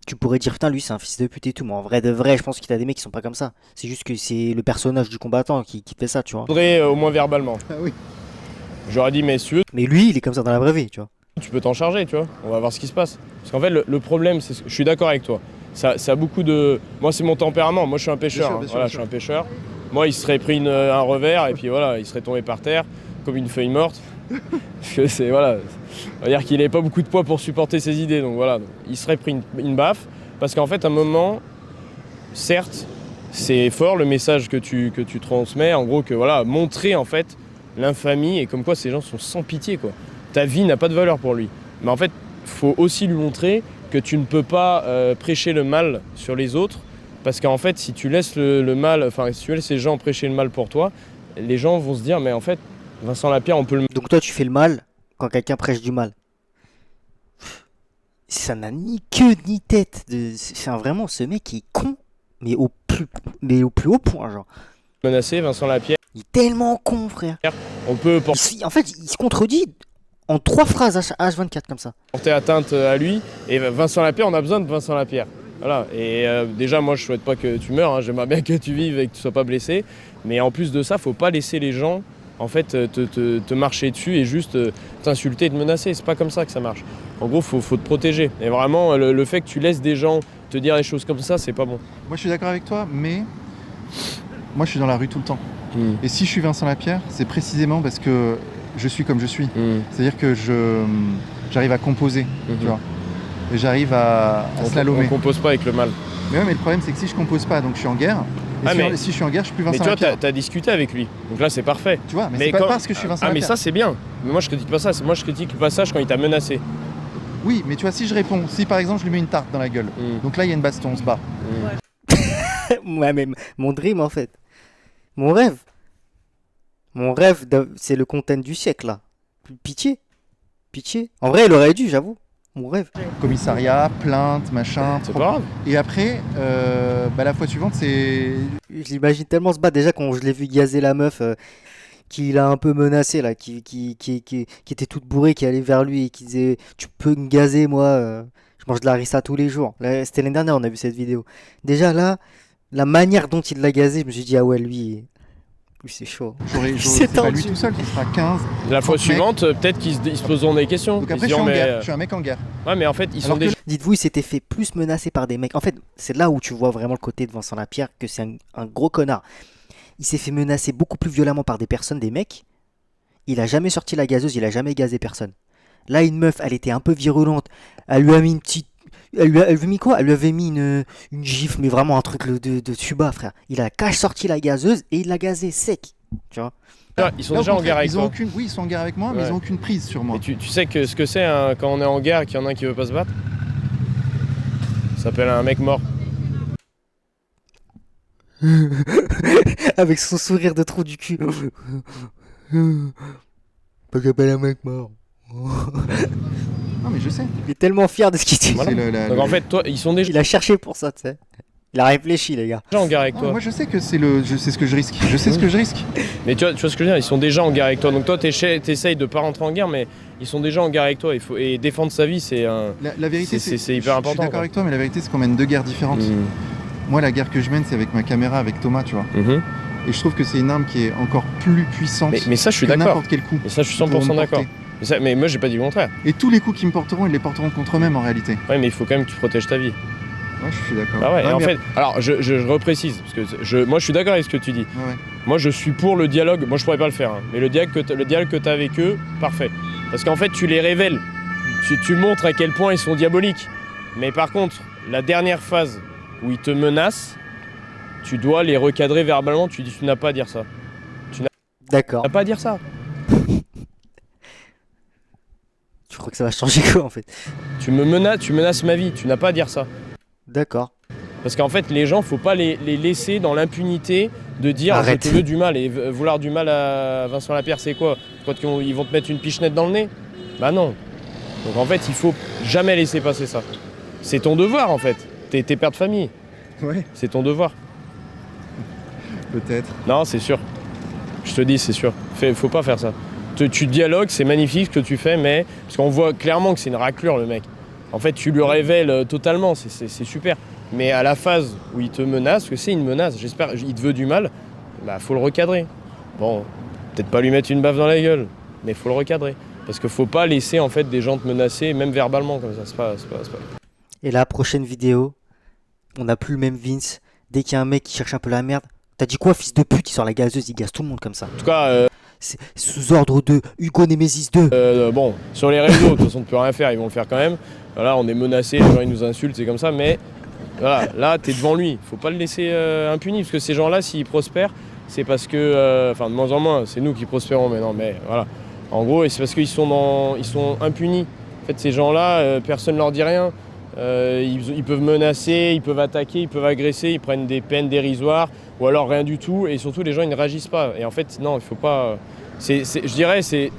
Tu pourrais dire putain lui c'est un fils de pute et tout, mais en vrai de vrai je pense qu'il y a des mecs qui sont pas comme ça. C'est juste que c'est le personnage du combattant qui fait ça, tu vois. Au moins verbalement. Ah oui. J'aurais dit, mais si tu veux, Mais lui il est comme ça dans la vraie vie, tu vois. tu peux t'en charger, tu vois. On va voir ce qui se passe. Parce qu'en fait, le problème, c'est. Je suis d'accord avec toi. Ça a beaucoup de. Moi, c'est mon tempérament. Moi, je suis un pêcheur. Bien sûr, hein. bien sûr, Voilà, bien je suis un pêcheur. Moi, il serait pris un revers et puis voilà, il serait tombé par terre comme une feuille morte. Parce que c'est. Voilà. On va dire qu'il n'avait pas beaucoup de poids pour supporter ses idées. Donc voilà. Il serait pris une baffe. Parce qu'en fait, à un moment, certes, c'est fort le message que tu transmets. En gros, que voilà, montrer en fait l'infamie et comme quoi ces gens sont sans pitié, quoi. Ta vie n'a pas de valeur pour lui. Mais en fait, faut aussi lui montrer que tu ne peux pas prêcher le mal sur les autres. Parce qu'en fait, si tu laisses le mal, enfin, si tu laisses les gens prêcher le mal pour toi, les gens vont se dire, mais en fait, Vincent Lapierre, on peut le. Donc toi tu fais le mal quand quelqu'un prêche du mal. Ça n'a ni queue ni tête. Vraiment ce mec est con, mais au plus haut point genre. Menacé, Vincent Lapierre. Il est tellement con, frère. On peut porter En fait, il se contredit en 3 phrases H24 comme ça. atteinte à lui. Et Vincent Lapierre, on a besoin de Vincent Lapierre. Voilà. Et déjà, moi, je souhaite pas que tu meurs. Hein. J'aimerais bien que tu vives et que tu sois pas blessé. Mais en plus de ça, faut pas laisser les gens en fait te marcher dessus et juste t'insulter et te menacer. C'est pas comme ça que ça marche. En gros, faut te protéger. Et vraiment, le fait que tu laisses des gens te dire des choses comme ça, c'est pas bon. Moi, je suis d'accord avec toi, mais moi, je suis dans la rue tout le temps. Et si je suis Vincent Lapierre, c'est précisément parce que je suis comme je suis. C'est-à-dire que j'arrive à composer, tu vois. Et j'arrive à slalomer. On compose pas avec le mal. Mais ouais, mais le problème, c'est que si je compose pas, donc je suis en guerre. Et si je suis en guerre, je suis plus Mais Vincent tu vois, Lapierre. t'as discuté avec lui. Donc là, c'est parfait. Tu vois, mais c'est pas parce que je suis Vincent mais Lapierre. ça, c'est bien. Mais moi, je critique pas ça. Moi, je critique le passage quand il t'a menacé. Oui, mais tu vois, si je réponds, si par exemple je lui mets une tarte dans la gueule, donc là il y a une baston, on se bat. Ouais, mais mon dream en fait. Mon rêve, c'est le content du siècle là. Pitié. En vrai, il aurait dû, j'avoue. Mon rêve. Commissariat, plainte, machin. C'est pas grave. Et après, la fois suivante, c'est. Je l'imagine tellement se battre déjà quand je l'ai vu gazer la meuf qu'il a un peu menacé là, qui était toute bourrée, qui allait vers lui et qui disait tu peux me gazer moi, je mange de la harissa tous les jours. Là, c'était l'année dernière on a vu cette vidéo. Déjà là, la manière dont il l'a gazé, je me suis dit ah ouais lui c'est chaud. C'est pas lui tout seul, ce sera 15. La fois suivante, peut-être qu'ils se poseront des questions. Donc après je suis en guerre, je suis un mec en guerre. Ouais mais en fait ils sont déjà... Dites-vous, il s'était fait plus menacer par des mecs. En fait, c'est là où tu vois vraiment le côté de Vincent Lapierre, que c'est un gros connard. Il s'est fait menacer beaucoup plus violemment par des personnes, des mecs. Il a jamais sorti la gazeuse, il a jamais gazé personne. Là, une meuf, elle était un peu virulente. Elle lui a mis une petite... Elle lui avait mis quoi? Elle lui avait mis une gifle, mais vraiment un truc de tuba, frère. Il a cache sorti la gazeuse et il l'a gazé sec. Tu vois? Ils sont déjà en guerre avec toi. Oui, ils sont en guerre avec moi, mais ils ont aucune prise sur moi. Et tu sais que ce que c'est quand on est en guerre et qu'il y en a un qui veut pas se battre? Ça s'appelle un mec mort. Avec son sourire de trou du cul. Pas qu'appelle un mec mort. Non mais je sais. Il est tellement fier de ce qu'il dit. Voilà. Donc en fait, toi, ils sont déjà Il a cherché pour ça, tu sais. Il a réfléchi, les gars. en guerre avec toi. Moi je sais que je sais ce que je risque. Je sais ce que je risque. Mais tu vois ce que je veux dire, ils sont déjà en guerre avec toi. Donc toi, t'essayes de pas rentrer en guerre, mais ils sont déjà en guerre avec toi. Et défendre sa vie, c'est La vérité, c'est hyper important. Je suis d'accord avec toi, mais la vérité, c'est qu'on mène 2 guerres différentes. Moi, la guerre que je mène, c'est avec ma caméra, avec Thomas, tu vois. Et je trouve que c'est une arme qui est encore plus puissante mais ça, je suis que d'accord. n'importe quel coup. Et ça, je suis 100% d'accord. Mais moi, j'ai pas dit le contraire. Et tous les coups qu'ils me porteront, ils les porteront contre eux-mêmes en réalité. Ouais, mais il faut quand même que tu protèges ta vie. Ouais, je suis d'accord. Bah ouais, Ouais, et en mais- fait, alors je reprécise, parce que moi je suis d'accord avec ce que tu dis. Ouais. Moi je suis pour le dialogue, moi je pourrais pas le faire, hein, mais le dialogue que tu as avec eux, parfait. Parce qu'en fait tu les révèles, tu montres à quel point ils sont diaboliques. Mais par contre, la dernière phase où ils te menacent, tu dois les recadrer verbalement, tu dis tu n'as pas à dire ça. D'accord. Tu n'as pas à dire ça. Tu crois que ça va changer quoi en fait? Tu menaces ma vie, tu n'as pas à dire ça. D'accord. Parce qu'en fait, les gens, faut pas les laisser dans l'impunité de dire Arrête. je te veux du mal. Et vouloir du mal à Vincent Lapierre, c'est quoi? Ils vont te mettre une pichenette dans le nez? Bah non. Donc en fait, il faut jamais laisser passer ça. C'est ton devoir en fait. T'es père de famille. Ouais, C'est ton devoir. peut-être. Non, c'est sûr. Je te dis, c'est sûr. Faut pas faire ça. Tu dialogues, c'est magnifique ce que tu fais, mais parce qu'on voit clairement que c'est une raclure le mec. En fait, tu lui révèles totalement, c'est super. Mais à la phase où il te menace, parce que c'est une menace, j'espère, il te veut du mal, bah faut le recadrer. Bon, peut-être pas lui mettre une baffe dans la gueule, mais faut le recadrer. Parce qu'il faut pas laisser en fait des gens te menacer, même verbalement comme ça. C'est pas... Et la prochaine vidéo, on n'a plus le même Vince. Dès qu'il y a un mec qui cherche un peu la merde, t'as dit quoi, fils de pute? Il sort la gazeuse, il gaze tout le monde comme ça. En tout cas, C'est sous ordre de Hugo Nemesis 2. bon, sur les réseaux, de toute façon, on ne peut rien faire, ils vont le faire quand même. Voilà, on est menacé, les gens ils nous insultent, c'est comme ça, mais voilà, là, t'es devant lui. Faut pas le laisser impuni, parce que ces gens-là, s'ils prospèrent, c'est parce que, enfin, de moins en moins, c'est nous qui prospérons maintenant, mais voilà. En gros, c'est parce qu'ils sont impunis. En fait, ces gens-là, personne ne leur dit rien. Ils peuvent menacer, ils peuvent attaquer, ils peuvent agresser, ils prennent des peines dérisoires, ou alors rien du tout, et surtout les gens ils ne réagissent pas. Et en fait, non, il faut pas. Je dirais, c'est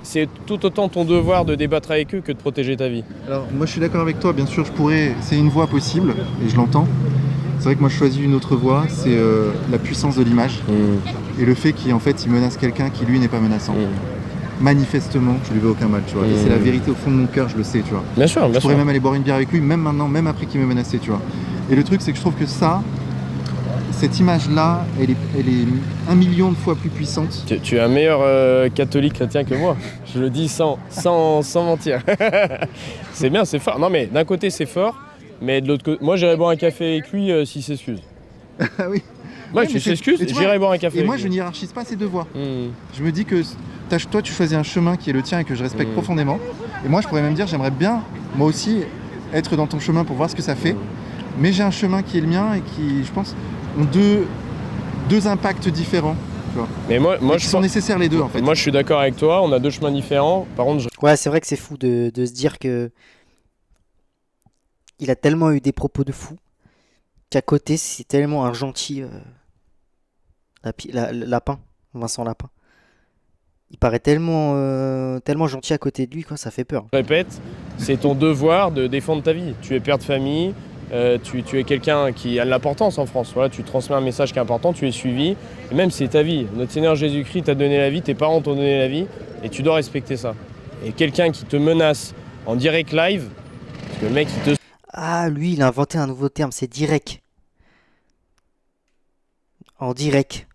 tout autant ton devoir de débattre avec eux que de protéger ta vie. Alors moi je suis d'accord avec toi, bien sûr je pourrais, c'est une voie possible, et je l'entends. vrai que moi je choisis une autre voie, c'est la puissance de l'image et le fait qu'il menace quelqu'un qui lui n'est pas menaçant. Manifestement, je lui veux aucun mal, tu vois. Et c'est la vérité au fond de mon cœur, je le sais, tu vois. Bien sûr, bien je pourrais sûr. même aller boire une bière avec lui, même maintenant, même après qu'il m'ait menacé, tu vois. Et le truc, c'est que je trouve que cette image-là, elle est 1 million de fois plus puissante. Tu es un meilleur catholique chrétien que moi. Je le dis sans mentir. C'est bien, c'est fort. Non mais d'un côté c'est fort, mais de l'autre côté, moi j'irai boire un café avec lui s'il s'excuse. Ah oui. Moi Ouais, tu mais s'excuses, et tu vois, j'irai boire un café Et avec moi lui. je n'hiérarchise pas ces deux voies. Je me dis que toi tu choisis un chemin qui est le tien et que je respecte profondément. Et moi je pourrais même dire j'aimerais bien moi aussi être dans ton chemin pour voir ce que ça fait. Mais j'ai un chemin qui est le mien et qui je pense ont deux impacts différents. Tu vois. Mais moi qui sont nécessaires les deux en fait. Moi je suis d'accord avec toi, on a deux chemins différents. Par contre, Ouais, c'est vrai que c'est fou de se dire que il a tellement eu des propos de fou qu'à côté c'est tellement un gentil Lapin, Vincent Lapin. Il paraît tellement gentil à côté de lui, quoi, ça fait peur. je répète, c'est ton devoir de défendre ta vie. Tu es père de famille, tu es quelqu'un qui a de l'importance en France. Voilà, tu transmets un message qui est important, tu es suivi. Et même si c'est ta vie. Notre Seigneur Jésus-Christ t'a donné la vie, tes parents t'ont donné la vie, et tu dois respecter ça. Et quelqu'un qui te menace en direct live, parce que le mec il te... Ah, lui, il a inventé un nouveau terme, c'est direct. En direct.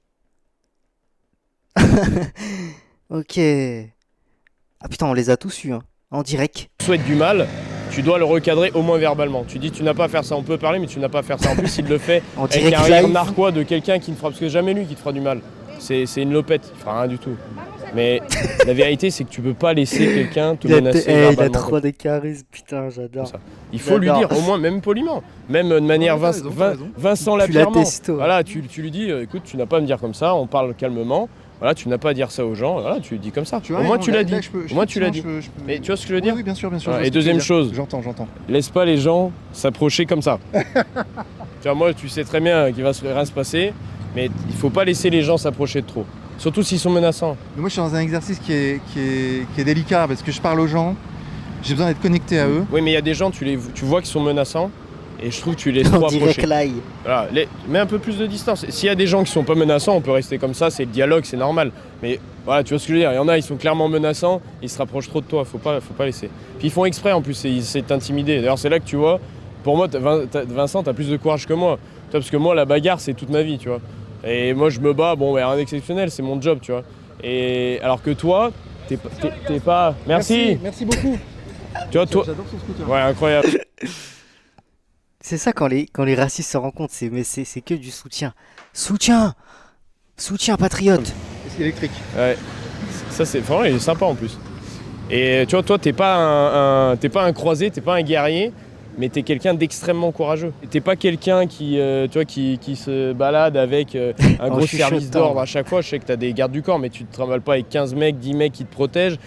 Ok. Ah putain, on les a tous eus, hein. En direct. souhaite du mal, tu dois le recadrer au moins verbalement. Tu dis tu n'as pas à faire ça, on peut parler, mais tu n'as pas à faire ça. En plus, il le fait En avec direct un rire live. narquois de quelqu'un qui ne fera... Parce que jamais lui qui te fera du mal. C'est une lopette, il fera rien du tout. Mais la vérité, c'est que tu peux pas laisser quelqu'un te menacer il a verbalement. trop de charisme, putain, j'adore. Ça. Il faut lui dire, au moins, même poliment, même de manière Ouais, t'as raison. Vincent Tu la Lapierrement. testes, Voilà, tu lui dis, écoute, tu n'as pas à me dire comme ça, on parle calmement. Voilà, tu n'as pas à dire ça aux gens. Voilà, tu le dis comme ça. Tu au vois, moins, là, tu l'as dit. là, je peux- Au moins, tu l'as dit. je peux- Mais tu vois ce que je veux Oui, dire oui, bien sûr, bien sûr. Voilà, je vois et ce que tu deuxième veux dire. chose. J'entends. Laisse pas les gens s'approcher comme ça. Tu vois, moi, tu sais très bien qu'il va rien se passer, mais il faut pas laisser les gens s'approcher de trop. Surtout s'ils sont menaçants. Mais moi, je suis dans un exercice qui est délicat parce que je parle aux gens, j'ai besoin d'être connecté à eux. Oui, mais il y a des gens, tu vois qu'ils sont menaçants, et je trouve que tu les laisses En trop direct approcher. live. Voilà, mets un peu plus de distance. S'il y a des gens qui sont pas menaçants, on peut rester comme ça, c'est le dialogue, c'est normal. Mais voilà, tu vois ce que je veux dire, il y en a, ils sont clairement menaçants, ils se rapprochent trop de toi, faut pas laisser. Puis ils font exprès en plus, c'est t'intimider. D'ailleurs, c'est là que tu vois, pour moi, Vincent, t'as plus de courage que moi. Tu vois, parce que moi, la bagarre, c'est toute ma vie, tu vois. Et moi, je me bats, bon, rien d'exceptionnel, c'est mon job, tu vois. Et alors que toi, t'es pas. Merci. Merci beaucoup. Tu vois, toi. J'adore son scooter. Ouais, incroyable. C'est ça quand les racistes se rencontrent, c'est que du soutien. Soutien patriote. Électrique. Ouais. Ça, c'est vraiment, il est sympa en plus. Et tu vois, toi, t'es pas un croisé, t'es pas un guerrier, mais t'es quelqu'un d'extrêmement courageux. T'es pas quelqu'un qui se balade avec un En gros service chuchotant. d'ordre à chaque fois. Je sais que t'as des gardes du corps, mais tu te travailles pas avec 15 mecs, 10 mecs qui te protègent.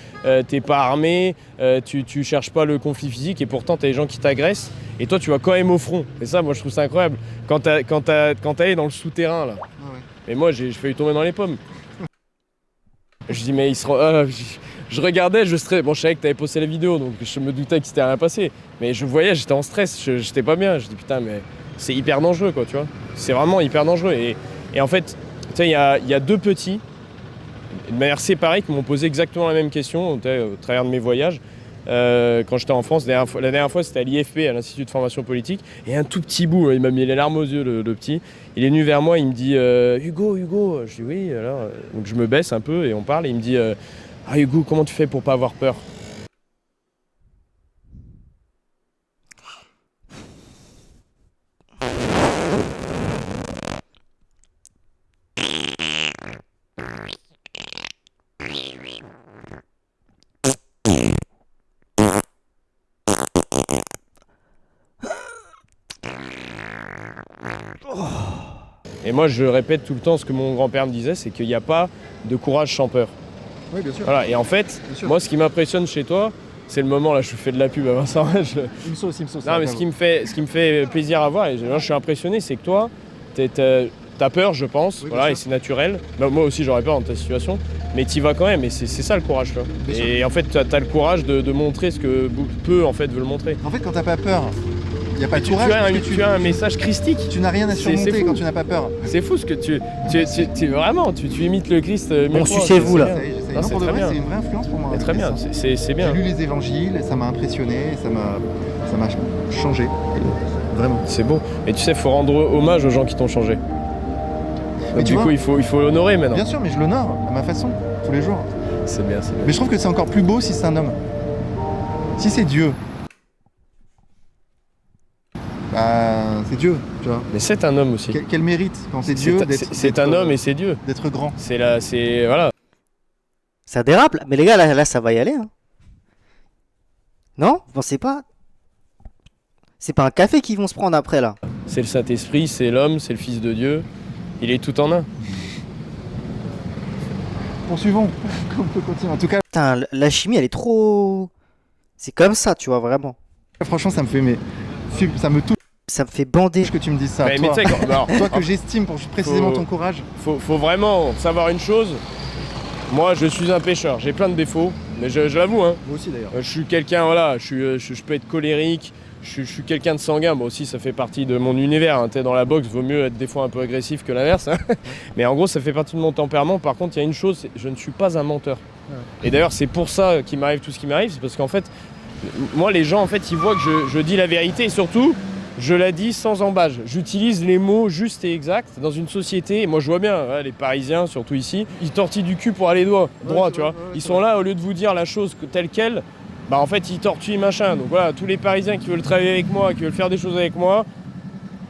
T'es pas armé, tu cherches pas le conflit physique, et pourtant t'as des gens qui t'agressent. Et toi, tu vas quand même au front. Et ça, moi, je trouve ça incroyable. Quand t'allais dans le souterrain, là. Ah ouais. Et moi, j'ai failli tomber dans les pommes. Je dis, mais il se rend... je regardais, je stressais. Bon, je savais que t'avais posté la vidéo, donc je me doutais qu'il s'était rien passé. Mais je voyais, j'étais en stress, j'étais pas bien. Je dis, putain, mais c'est hyper dangereux, quoi, tu vois. C'est vraiment hyper dangereux. Et en fait, tu sais, il y a deux petits, de manière séparée, qui m'ont posé exactement la même question au travers de mes voyages. Quand j'étais en France, la dernière fois c'était à l'IFP, à l'Institut de formation politique, et un tout petit bout, il m'a mis les larmes aux yeux, le petit. Il est venu vers moi, il me dit Hugo, je dis oui, alors. Donc je me baisse un peu et on parle, et il me dit ah Hugo, comment tu fais pour pas avoir peur? Et moi je répète tout le temps ce que mon grand-père me disait, c'est qu'il n'y a pas de courage sans peur. Oui, bien sûr. Voilà, et en fait, Bien sûr. moi ce qui m'impressionne chez toi, c'est le moment, là je fais de la pub à Vincent. Il me sauce. Non mais ce qui me fait plaisir à voir, et là je suis impressionné, c'est que toi, t'as peur je pense, Oui, voilà, bien et sûr. c'est naturel. Bah, moi aussi j'aurais peur dans ta situation, mais t'y vas quand même, et c'est ça le courage, tu vois. Bien Et en fait t'as le courage de montrer ce que peu en fait veulent montrer. En fait, quand t'as pas peur, Il n'y a pas de Tu courage. as parce que tu as un message christique. tu n'as rien à C'est surmonter fou. quand tu n'as pas peur. C'est fou ce que tu vraiment, tu imites le Christ. Bon, sucez-vous, là. J'essaye. Non, Non, c'est pour de très vrai, bien. c'est une vraie influence pour moi. C'est très bien, Vincent. c'est bien. J'ai lu les évangiles, et ça m'a impressionné, et ça m'a changé. Vraiment. C'est beau. Et tu sais, il faut rendre hommage aux gens qui t'ont changé. Mais Donc, tu du vois, coup, il faut honorer maintenant. bien sûr, mais je l'honore à ma façon, tous les jours. C'est bien, c'est bien. Mais je trouve que c'est encore plus beau si c'est un homme. Si c'est Dieu. Bah, c'est Dieu, tu vois. Mais c'est un homme aussi. Quel mérite quand c'est Dieu C'est un homme et c'est Dieu. d'être grand. C'est voilà. Ça dérape, là. Mais les gars, là, ça va y aller. Hein. Non? Vous pensez pas? C'est pas un café qu'ils vont se prendre après, là. C'est le Saint-Esprit, c'est l'homme, c'est le Fils de Dieu. Il est tout en un. Poursuivons. On peut continuer. En tout cas, Putain, la chimie, elle est trop... C'est comme ça, tu vois, vraiment. franchement, ça me fait ça me touche Ça me fait bander. que tu me dises ça. Mais toi, tu sais, alors, toi que j'estime pour précisément Faut- ton courage. faut vraiment savoir une chose. Moi, je suis un pêcheur. J'ai plein de défauts, mais je l'avoue. Hein. Moi aussi d'ailleurs. Je suis quelqu'un, voilà, je peux être colérique. Je suis quelqu'un de sanguin. Moi aussi, ça fait partie de mon univers. Hein. T'es dans la boxe, vaut mieux être des fois un peu agressif que l'inverse. Hein. Mais en gros, ça fait partie de mon tempérament. Par contre, il y a une chose, je ne suis pas un menteur. Et d'ailleurs, c'est pour ça qu'il m'arrive tout ce qui m'arrive. C'est parce qu'en fait, moi, les gens, en fait, ils voient que je dis la vérité. Et surtout, je la dis sans embâge. J'utilise les mots justes et exacts dans une société. Et moi, je vois bien, ouais, les Parisiens, surtout ici, ils tortillent du cul pour aller droit, tu vois. Ils sont là, au lieu de vous dire la chose telle qu'elle, bah en fait, ils tortillent machin. Donc voilà, tous les Parisiens qui veulent travailler avec moi, qui veulent faire des choses avec moi,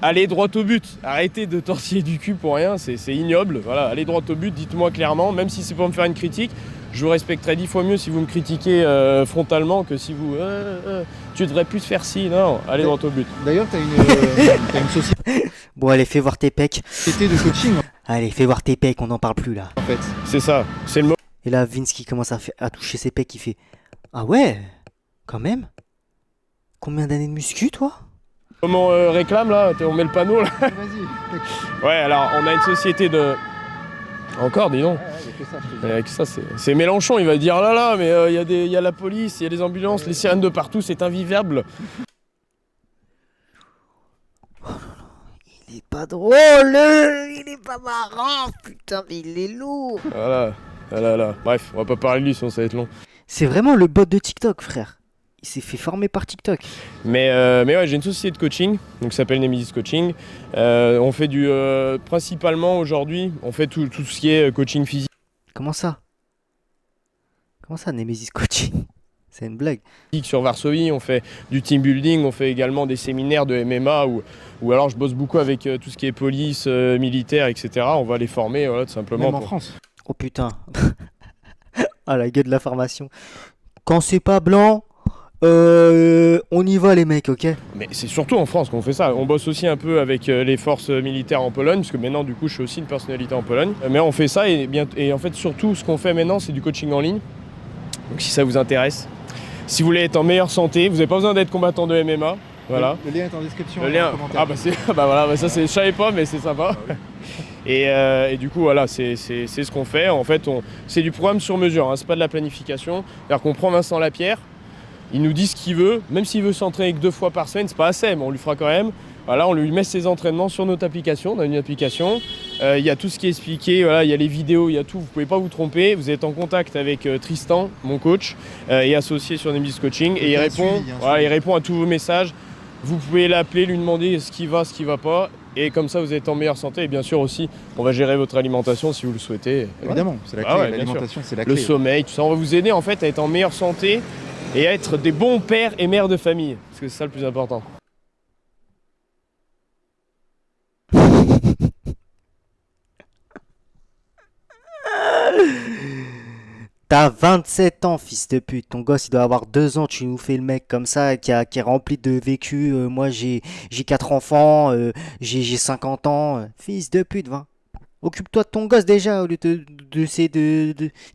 allez droit au but. Arrêtez de tortiller du cul pour rien, c'est ignoble. Voilà, allez droit au but, dites-moi clairement, même si c'est pour me faire une critique. Je vous respecterai 10 fois mieux si vous me critiquez frontalement que si vous... tu devrais plus faire ci, non, allez droit au but. D'ailleurs, t'as une société Bon, allez, fais voir tes pecs. de coaching Allez, fais voir tes pecs, on n'en parle plus, là. en fait. C'est ça, c'est le mot. Et là, Vince qui commence à toucher ses pecs, il fait... Ah ouais? Quand même? Combien d'années de muscu, toi? Comment on réclame là, on met le panneau là. Vas-y. Ouais, alors on a une société de... Encore, dis donc. Il y a que ça, je te dis. Avec ça, c'est Mélenchon, il va dire là là, mais il y a la police, il y a les ambulances, les sirènes de partout, c'est invivable. Il est pas drôle, il est pas marrant, putain, mais il est lourd. Voilà. Bref, on va pas parler de lui sinon ça va être long. C'est vraiment le bot de TikTok, frère. Il s'est fait former par TikTok. Mais ouais, j'ai une société de coaching, donc ça s'appelle Nemesis Coaching. On fait principalement aujourd'hui, on fait tout ce qui est coaching physique Comment ça? Comment ça, Nemesis Coaching? C'est une blague. sur Varsovie, on fait du team building, on fait également des séminaires de MMA ou alors je bosse beaucoup avec tout ce qui est police, militaire, etc. On va les former, voilà, tout simplement. Même en France. Oh putain. Ah, la gueule de la formation. Quand c'est pas blanc, on y va les mecs, ok? Mais c'est surtout en France qu'on fait ça. On bosse aussi un peu avec les forces militaires en Pologne, parce que maintenant, du coup, je suis aussi une personnalité en Pologne. Mais on fait ça et en fait, surtout, ce qu'on fait maintenant, c'est du coaching en ligne. Donc, si ça vous intéresse, si vous voulez être en meilleure santé, vous n'avez pas besoin d'être combattant de MMA. Voilà. Le lien est en description. Le lien. en commentaire. Ah bah voilà, bah ça je savais pas, mais c'est sympa. Et du coup voilà, c'est ce qu'on fait. En fait, c'est du programme sur mesure. Hein, c'est pas de la planification. C'est-à-dire qu'on prend Vincent Lapierre. Il nous dit ce qu'il veut, même s'il veut s'entraîner que 2 fois par semaine, c'est pas assez, mais on lui fera quand même. Voilà, on lui met ses entraînements sur notre application. On a une application. Il y a tout ce qui est expliqué. Voilà, il y a les vidéos, il y a tout. Vous pouvez pas vous tromper. Vous êtes en contact avec Tristan, mon coach, et associé sur Nemesis Coaching, et il répond à tous vos messages. Vous pouvez l'appeler, lui demander ce qui va pas. Et comme ça, vous êtes en meilleure santé. Et bien sûr aussi, on va gérer votre alimentation si vous le souhaitez. Évidemment, c'est la clé. Ah ouais, bien L'alimentation, c'est la clé. Le sommeil, tout ça. On va vous aider en fait à être en meilleure santé et à être des bons pères et mères de famille. Parce que c'est ça le plus important. T'as 27 ans, fils de pute. Ton gosse, il doit avoir 2 ans. Tu nous fais le mec comme ça, qui est rempli de vécu. Moi, j'ai 4 enfants. J'ai 50 ans. Fils de pute, va. Occupe-toi de ton gosse déjà, au lieu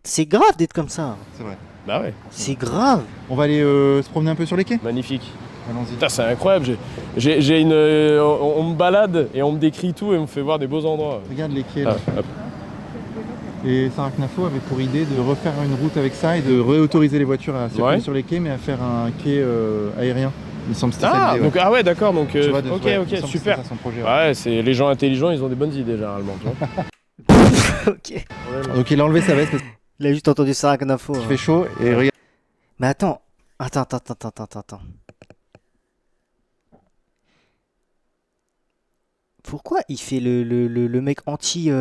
C'est grave d'être comme ça. C'est vrai. Bah ouais, C'est grave. On va aller se promener un peu sur les quais. magnifique. Allons-y. Putain, c'est incroyable. J'ai une, on me balade et on me décrit tout et on me fait voir des beaux endroits. Regarde les quais là. Ah, hop. Et Sarah Knafo avait pour idée de refaire une route avec ça et de réautoriser les voitures à circuler Ouais. sur les quais, mais à faire un quai aérien. Il me semble Stephen Ah, Day, ouais. donc, ah ouais, d'accord, donc Tu vois, ok, ouais, il me ok, semble que super. c'est ça son projet, ouais. Ouais, c'est les gens intelligents, ils ont des bonnes idées généralement. Tu vois. Ok. Donc il a enlevé sa veste parce Il a juste entendu ça avec une info. qu'il fait chaud et regarde. Mais attends. Pourquoi il fait le mec anti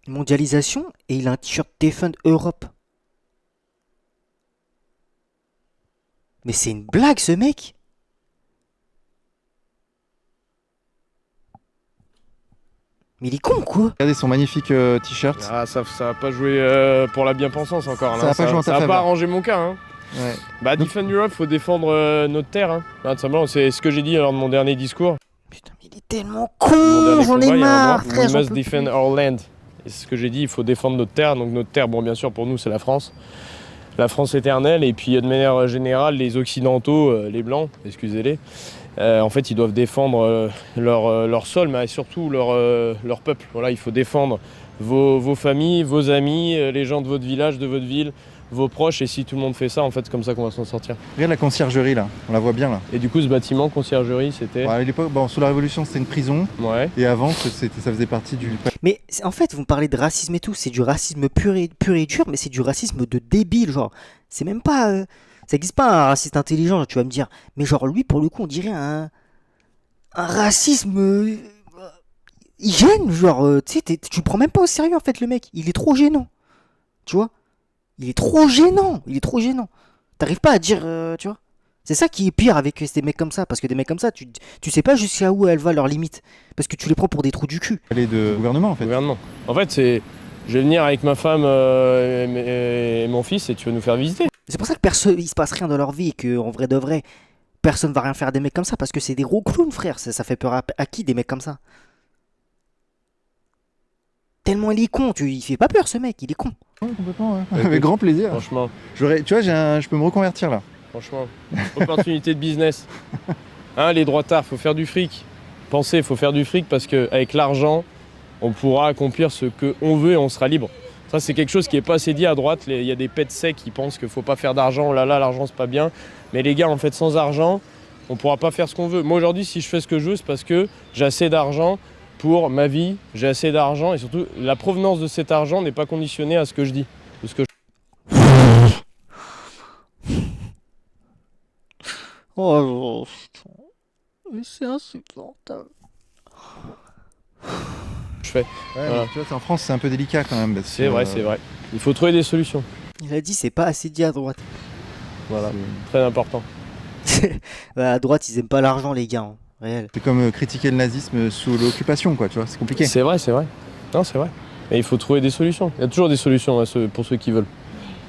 mondialisation et il a un t-shirt Defend Europe? Mais c'est une blague ce mec! Mais il est con quoi! Regardez son magnifique t-shirt. Ah, ça va pas jouer pour la bien-pensance encore. Ça là. va pas jouer en ta Ça va faveur. pas arranger mon cas. Hein. Ouais. Bah, Defend Europe, faut défendre notre terre. Hein. Ah, tout simplement, c'est ce que j'ai dit lors de mon dernier discours. Putain, mais il est tellement Mon con! dernier J'en combat, ai il y a un marre, mois. frère! We J'en must peux defend plus. our land. Et c'est ce que j'ai dit, il faut défendre notre terre. Donc notre terre, bon, bien sûr, pour nous, c'est la France. La France éternelle. Et puis, de manière générale, les Occidentaux, les Blancs, excusez-les, en fait, ils doivent défendre leur sol, mais surtout leur peuple. Voilà, il faut défendre vos familles, vos amis, les gens de votre village, de votre ville, vos proches. Et si tout le monde fait ça, en fait, c'est comme ça qu'on va s'en sortir. Regarde la conciergerie là, on la voit bien là. Et du coup, ce bâtiment, conciergerie, c'était... Ouais, à l'époque, bon, sous la Révolution c'était une prison Ouais. et avant ça faisait partie du. Mais en fait, vous me parlez de racisme et tout, c'est du racisme pur et dur, mais c'est du racisme de débile, genre. C'est même pas. Ça existe pas un raciste intelligent, tu vas me dire. Mais genre, lui, pour le coup, on dirait un racisme. Il gêne, genre, tu sais, tu le prends même pas au sérieux en fait, le mec. Il est trop gênant. Tu vois? Il est trop gênant. T'arrives pas à dire, tu vois? C'est ça qui est pire avec des mecs comme ça, parce que des mecs comme ça, tu sais pas jusqu'à où elles va leur limite. Parce que tu les prends pour des trous du cul. Elle est de gouvernement en fait. Gouvernement. En fait, c'est... Je vais venir avec ma femme et mon fils et tu vas nous faire visiter. C'est pour ça que il se passe rien dans leur vie et que en vrai de vrai, personne va rien faire des mecs comme ça parce que c'est des gros clowns, frère. Ça fait peur à qui des mecs comme ça? Tellement il est con, il fait pas peur ce mec, il est con. Ouais, complètement, ouais. Écoute, Avec grand plaisir. Franchement, Tu vois, je peux me reconvertir là. opportunité de business. Hein, les droitards, faut faire du fric. Pensez, faut faire du fric parce qu'avec l'argent, on pourra accomplir ce qu'on veut et on sera libre. Ça, c'est quelque chose qui n'est pas assez dit à droite. Il y a des pets secs qui pensent qu'il ne faut pas faire d'argent. Oh là là, l'argent, c'est pas bien. Mais les gars, en fait, sans argent, on ne pourra pas faire ce qu'on veut. Moi, aujourd'hui, si je fais ce que je veux, c'est parce que j'ai assez d'argent pour ma vie. J'ai assez d'argent. Et surtout, la provenance de cet argent n'est pas conditionnée à ce que je dis. De ce que Oh putain. Mais c'est insupportable. je fais. Ouais, Voilà. mais tu vois, en France c'est un peu délicat quand même. parce C'est que, vrai, c'est vrai. Il faut trouver des solutions. Il a dit c'est pas assez dit à droite. Voilà, très important. Bah, à droite, ils aiment pas l'argent, les gars. Hein. Réel. C'est comme critiquer le nazisme sous l'occupation quoi, tu vois, c'est compliqué. C'est vrai, c'est vrai. Non, c'est vrai. Mais il faut trouver des solutions. Il y a toujours des solutions pour ceux qui veulent.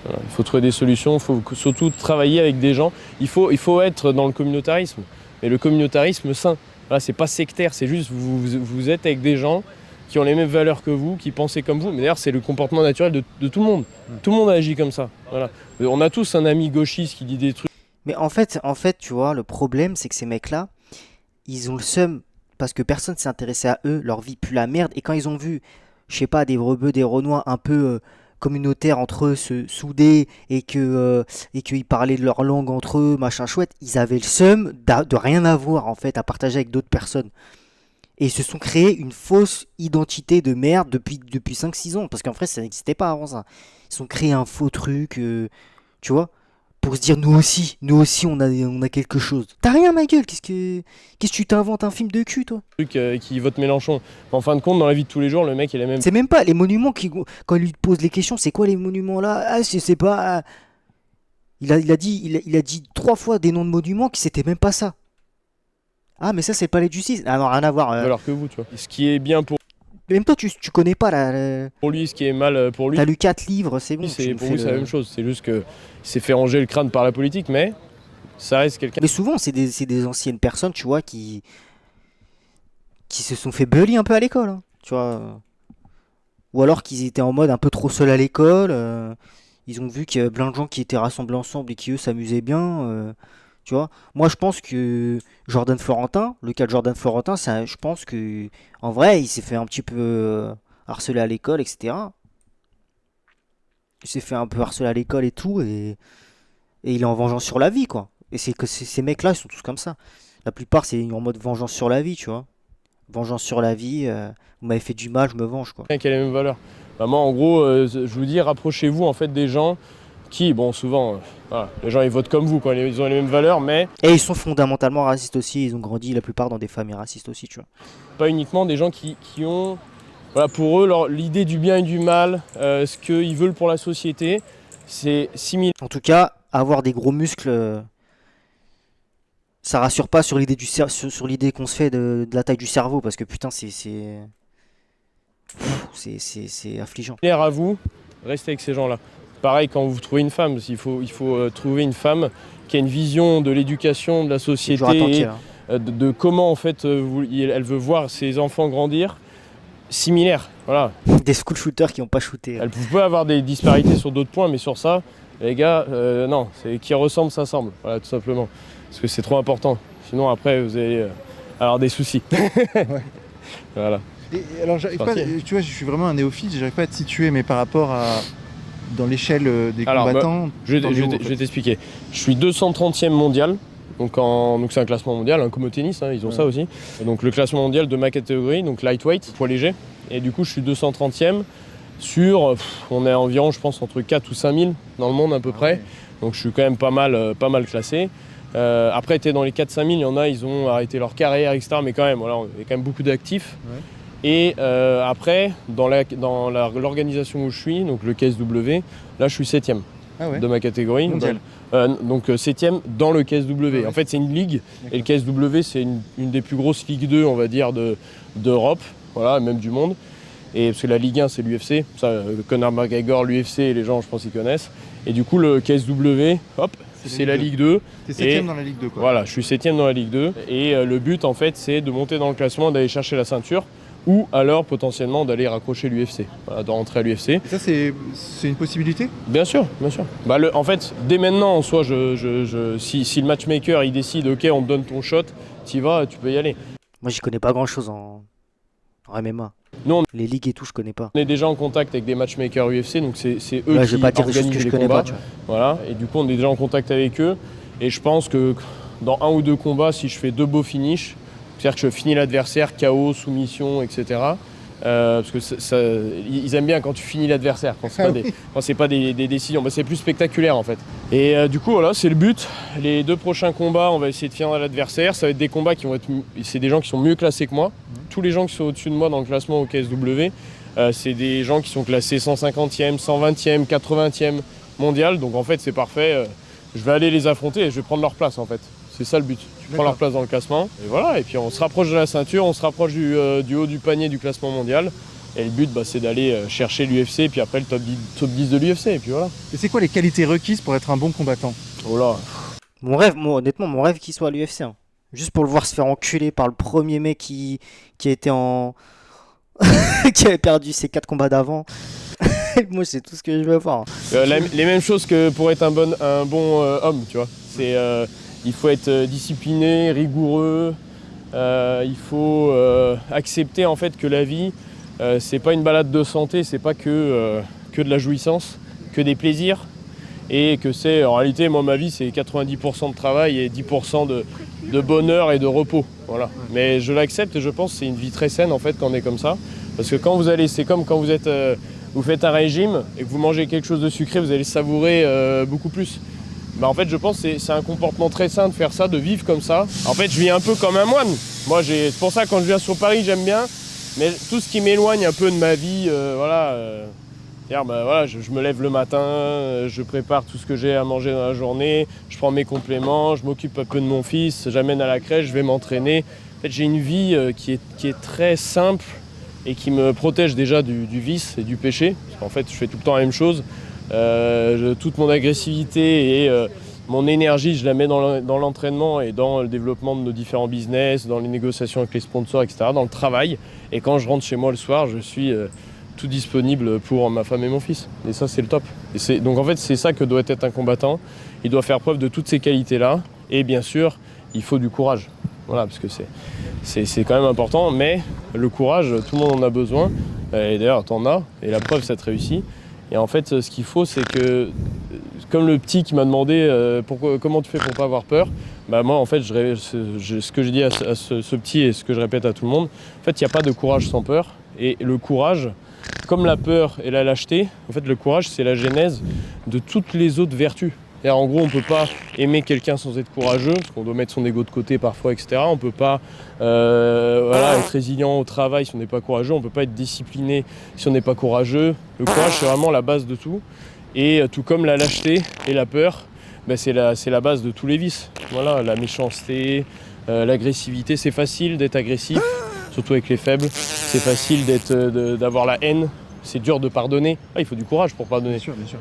Voilà. Il faut trouver des solutions, il faut surtout travailler avec des gens. Il faut être dans le communautarisme. Mais le communautarisme sain. Voilà, c'est pas sectaire, c'est juste vous êtes avec des gens qui ont les mêmes valeurs que vous, qui pensent comme vous. Mais d'ailleurs, c'est le comportement naturel de tout le monde. Tout le monde agit comme ça. Voilà. On a tous un ami gauchiste qui dit des trucs. Mais en fait, tu vois, le problème, c'est que ces mecs-là, ils ont le seum parce que personne s'est intéressé à eux, leur vie pue la merde. Et quand ils ont vu, je sais pas, des Rebeux, des Renois un peu communautaires entre eux se souder et qu'ils parlaient de leur langue entre eux, machin chouette, ils avaient le seum de rien avoir en fait à partager avec d'autres personnes. Et ils se sont créés une fausse identité de merde depuis 5-6 ans. Parce qu'en fait, ça n'existait pas avant ça. Ils se sont créés un faux truc, tu vois, pour se dire nous aussi on a quelque chose. T'as rien ma gueule, qu'est-ce que tu t'inventes un film de cul toi? Qui votent Mélenchon. En fin de compte, dans la vie de tous les jours, le mec il a même. C'est même pas les monuments quand il lui pose les questions, c'est quoi les monuments là? Ah c'est pas. Il a dit 3 fois des noms de monuments qui c'était même pas ça. Ah mais ça c'est le palais de justice. Ah non rien à voir. Alors que vous, tu vois. Ce qui est bien pour Même toi tu connais pas lui, ce qui est mal pour lui. T'as lu 4 livres, c'est bon. Pour lui, c'est la même chose. C'est juste que c'est fait ranger le crâne par la politique, mais ça reste quelqu'un. Mais souvent, c'est des anciennes personnes, tu vois, qui se sont fait bully un peu à l'école, hein, tu vois. Ou alors qu'ils étaient en mode un peu trop seuls à l'école. Ils ont vu qu'il y avait plein de gens qui étaient rassemblés ensemble et qui, eux, s'amusaient bien. Tu vois. Moi, je pense que Jordan Florentin, le cas de Jordan Florentin, je pense que en vrai, il s'est fait un petit peu harceler à l'école, etc. Il s'est fait un peu harceler à l'école et tout, et il est en vengeance sur la vie, quoi. Et c'est que ces mecs-là, ils sont tous comme ça. La plupart, c'est en mode vengeance sur la vie, tu vois. Vengeance sur la vie, vous m'avez fait du mal, je me venge, quoi. Qui a les mêmes valeurs. Bah, moi, en gros, je vous dis, rapprochez-vous en fait des gens qui, bon, souvent, voilà, les gens ils votent comme vous, quoi, ils ont les mêmes valeurs, mais Et ils sont fondamentalement racistes aussi, ils ont grandi la plupart dans des familles racistes aussi, tu vois. pas uniquement des gens qui ont, voilà, pour eux, l'idée du bien et du mal, ce qu'ils veulent pour la société, c'est similaire. En tout cas, avoir des gros muscles, ça rassure pas sur l'idée sur l'idée qu'on se fait de la taille du cerveau, parce que putain, c'est affligeant. À vous, restez avec ces gens-là. Pareil, quand vous trouvez une femme, il faut trouver une femme qui a une vision de l'éducation, de la société, Toujours attentif, et de comment en fait elle veut voir ses enfants grandir, similaire. Voilà. Des school shooters qui n'ont pas shooté. Elle peut avoir des disparités sur d'autres points, mais sur ça, les gars, non, c'est qui ressemble s'assemble, voilà, tout simplement. Parce que c'est trop important. Sinon après, vous allez avoir des soucis. Ouais. Voilà. Et alors, j'arrive pas, tu vois, je suis vraiment un néophyte, j'arrive pas à te situer, mais par rapport à dans l'échelle des combattants. Je vais t'expliquer. Je suis 230e mondial. Donc c'est un classement mondial, hein, comme au tennis, hein, ils ont ça aussi. Donc le classement mondial de ma catégorie, donc lightweight, poids léger. Et du coup, je suis 230e sur, on est environ, je pense, entre 4 ou 5 000 dans le monde à peu près. Ouais. Donc je suis quand même pas mal classé. Après, tu es dans les 4-5 000, il y en a, ils ont arrêté leur carrière, etc. Mais quand même, voilà, il y a quand même beaucoup d'actifs. Ouais. Et après, dans l'organisation où je suis, donc le KSW, là je suis 7e de ma catégorie. Donc 7e dans le KSW. Ouais. En fait, c'est une ligue. D'accord. Et le KSW, c'est une des plus grosses Ligue 2, on va dire, d'Europe, voilà, même du monde. Et parce que la Ligue 1, c'est l'UFC. Ça, Conor McGregor, l'UFC, les gens, je pense, ils connaissent. Et du coup, le KSW, hop, c'est la Ligue 2. T'es 7e dans la Ligue 2, quoi. Voilà, je suis 7e dans la Ligue 2. Et le but, en fait, c'est de monter dans le classement, d'aller chercher la ceinture. Ou alors potentiellement d'aller raccrocher l'UFC, voilà, de rentrer à l'UFC. Et ça, c'est une possibilité ? Bien sûr, bien sûr. Bah, en fait, dès maintenant, en soi, si le matchmaker il décide, ok, on te donne ton shot, tu y vas, tu peux y aller. Moi, j'y connais pas grand-chose en MMA. Nous, les ligues et tout, je connais pas. On est déjà en contact avec des matchmakers UFC, donc c'est eux qui organisent les combats. Voilà, et du coup, on est déjà en contact avec eux. Et je pense que dans 1 ou 2 combats, si je fais 2 beaux finishes, c'est-à-dire que je finis l'adversaire, KO, soumission, etc. Parce que ils aiment bien quand tu finis l'adversaire, quand c'est pas des décisions. Bah, c'est plus spectaculaire en fait. Et du coup, voilà, c'est le but. Les 2 prochains combats, on va essayer de finir l'adversaire. Ça va être des combats qui vont être... C'est des gens qui sont mieux classés que moi. Tous les gens qui sont au-dessus de moi dans le classement au KSW, c'est des gens qui sont classés 150e, 120e, 80e mondial. Donc en fait, c'est parfait. Je vais aller les affronter et je vais prendre leur place en fait. C'est ça le but. Tu prends leur place dans le classement. Et voilà, et puis on se rapproche de la ceinture, on se rapproche du haut du panier du classement mondial. Et le but, c'est d'aller chercher l'UFC, et puis après le top 10 de l'UFC, et puis voilà. Et c'est quoi les qualités requises pour être un bon combattant ? Oh là. Mon rêve, honnêtement, mon rêve qu'il soit à l'UFC. Hein. Juste pour le voir se faire enculer par le premier mec qui a été en... qui avait perdu ses 4 combats d'avant. Moi, c'est tout ce que je veux voir. Les mêmes choses que pour être un bon homme, tu vois. C'est... il faut être discipliné, rigoureux, il faut accepter en fait que la vie, c'est pas une balade de santé, c'est pas que de la jouissance, que des plaisirs, et que c'est, en réalité, moi ma vie c'est 90% de travail et 10% de bonheur et de repos, voilà. Mais je l'accepte et je pense que c'est une vie très saine en fait quand on est comme ça, parce que quand vous allez, c'est comme quand vous faites un régime et que vous mangez quelque chose de sucré, vous allez savourer beaucoup plus. Bah en fait je pense que c'est un comportement très sain de faire ça, de vivre comme ça. En fait je vis un peu comme un moine. Moi c'est pour ça que quand je viens sur Paris j'aime bien, mais tout ce qui m'éloigne un peu de ma vie, voilà, je me lève le matin, je prépare tout ce que j'ai à manger dans la journée, je prends mes compléments, je m'occupe un peu de mon fils, j'amène à la crèche, je vais m'entraîner. En fait j'ai une vie qui est très simple et qui me protège déjà du vice et du péché. Parce qu'en fait je fais tout le temps la même chose. Toute mon agressivité et mon énergie, je la mets dans l'entraînement et dans le développement de nos différents business, dans les négociations avec les sponsors, etc., dans le travail. Et quand je rentre chez moi le soir, je suis tout disponible pour ma femme et mon fils. Et ça, c'est le top. Donc en fait, c'est ça que doit être un combattant. Il doit faire preuve de toutes ces qualités-là. Et bien sûr, il faut du courage. Voilà, parce que c'est quand même important. Mais le courage, tout le monde en a besoin. Et d'ailleurs, t'en as. Et la preuve, ça te réussit. Et en fait, ce qu'il faut, c'est que Comme le petit qui m'a demandé comment tu fais pour pas avoir peur. Bah moi en fait ce que j'ai dit à ce petit et ce que je répète à tout le monde, en fait il n'y a pas de courage sans peur. Et le courage, comme la peur et la lâcheté, en fait le courage c'est la genèse de toutes les autres vertus. Et en gros on ne peut pas aimer quelqu'un sans être courageux, parce qu'on doit mettre son ego de côté parfois, etc. On ne peut pas être résilient au travail si on n'est pas courageux, on ne peut pas être discipliné si on n'est pas courageux. Le courage c'est vraiment la base de tout. Et tout comme la lâcheté et la peur, c'est la base de tous les vices. Voilà, la méchanceté, l'agressivité, c'est facile d'être agressif, surtout avec les faibles. C'est facile d'avoir la haine, c'est dur de pardonner. Il faut du courage pour pardonner. Bien sûr, bien sûr.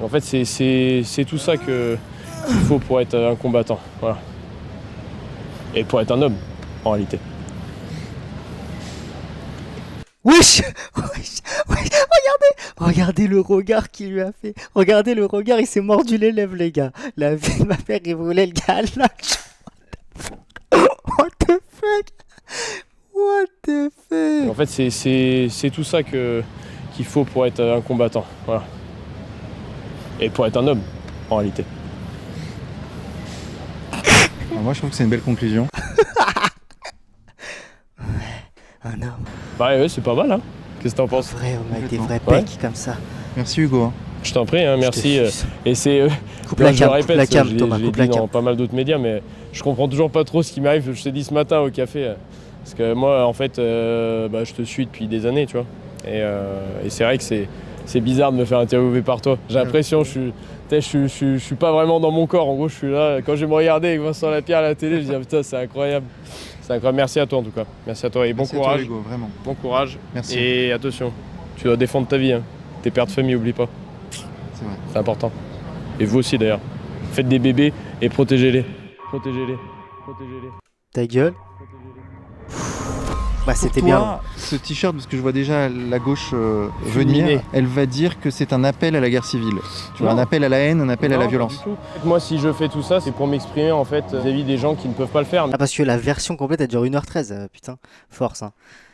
Et en fait, c'est tout ça qu'il faut pour être un combattant. Voilà. Et pour être un homme, en réalité. Wesh, wesh, wesh, regardez le regard qu'il lui a fait. Regardez le regard, il s'est mordu les lèvres, les gars. La vie de ma mère, il voulait le gars là. What the fuck? What the fuck? En fait, c'est tout ça qu'il faut pour être un combattant. Voilà. Et pour être un homme, en réalité. Alors moi je trouve que c'est une belle conclusion. Un homme, Bah ouais, c'est pas mal, hein. Qu'est-ce que t'en un penses? vrai homme avec des vrais Ouais. pecs comme ça. Merci Hugo. Hein. Je t'en prie, hein, merci. Je te suce. Et c'est... Coupe la je le cam, coupe répète, la cam, je l'ai Thomas, je l'ai coupe la dit dans cam. pas mal d'autres médias, mais je comprends toujours pas trop ce qui m'arrive. Je t'ai dit ce matin au café, parce que moi, en fait, je te suis depuis des années, tu vois. Et c'est vrai que c'est bizarre de me faire interviewer par toi. J'ai l'impression, je suis pas vraiment dans mon corps. En gros, je suis là, quand je vais me regarder avec Vincent Lapierre à la télé, je dis, ah, putain, c'est incroyable. C'est incroyable. Merci à toi, en tout cas. Merci à toi et bon Merci à toi, courage. Hugo, vraiment. Bon courage. Merci. Et attention, tu dois défendre ta vie, hein. Tes pères de famille, oublie pas. C'est vrai. C'est important. Et vous aussi d'ailleurs. Faites des bébés et protégez-les. Protégez-les. Protégez-les. Ta gueule. Bah c'était Pour bien. toi, ce t-shirt, parce que je vois déjà la gauche Fulminé. venir, elle va dire que c'est un appel à la guerre civile. Tu vois, Non. un appel à la haine, un appel à Non, la pas violence. du tout. Moi, si je fais tout ça, c'est pour m'exprimer en fait vis-à-vis des gens qui ne peuvent pas le faire. Ah parce que la version complète elle dure 1h13, putain. Force hein.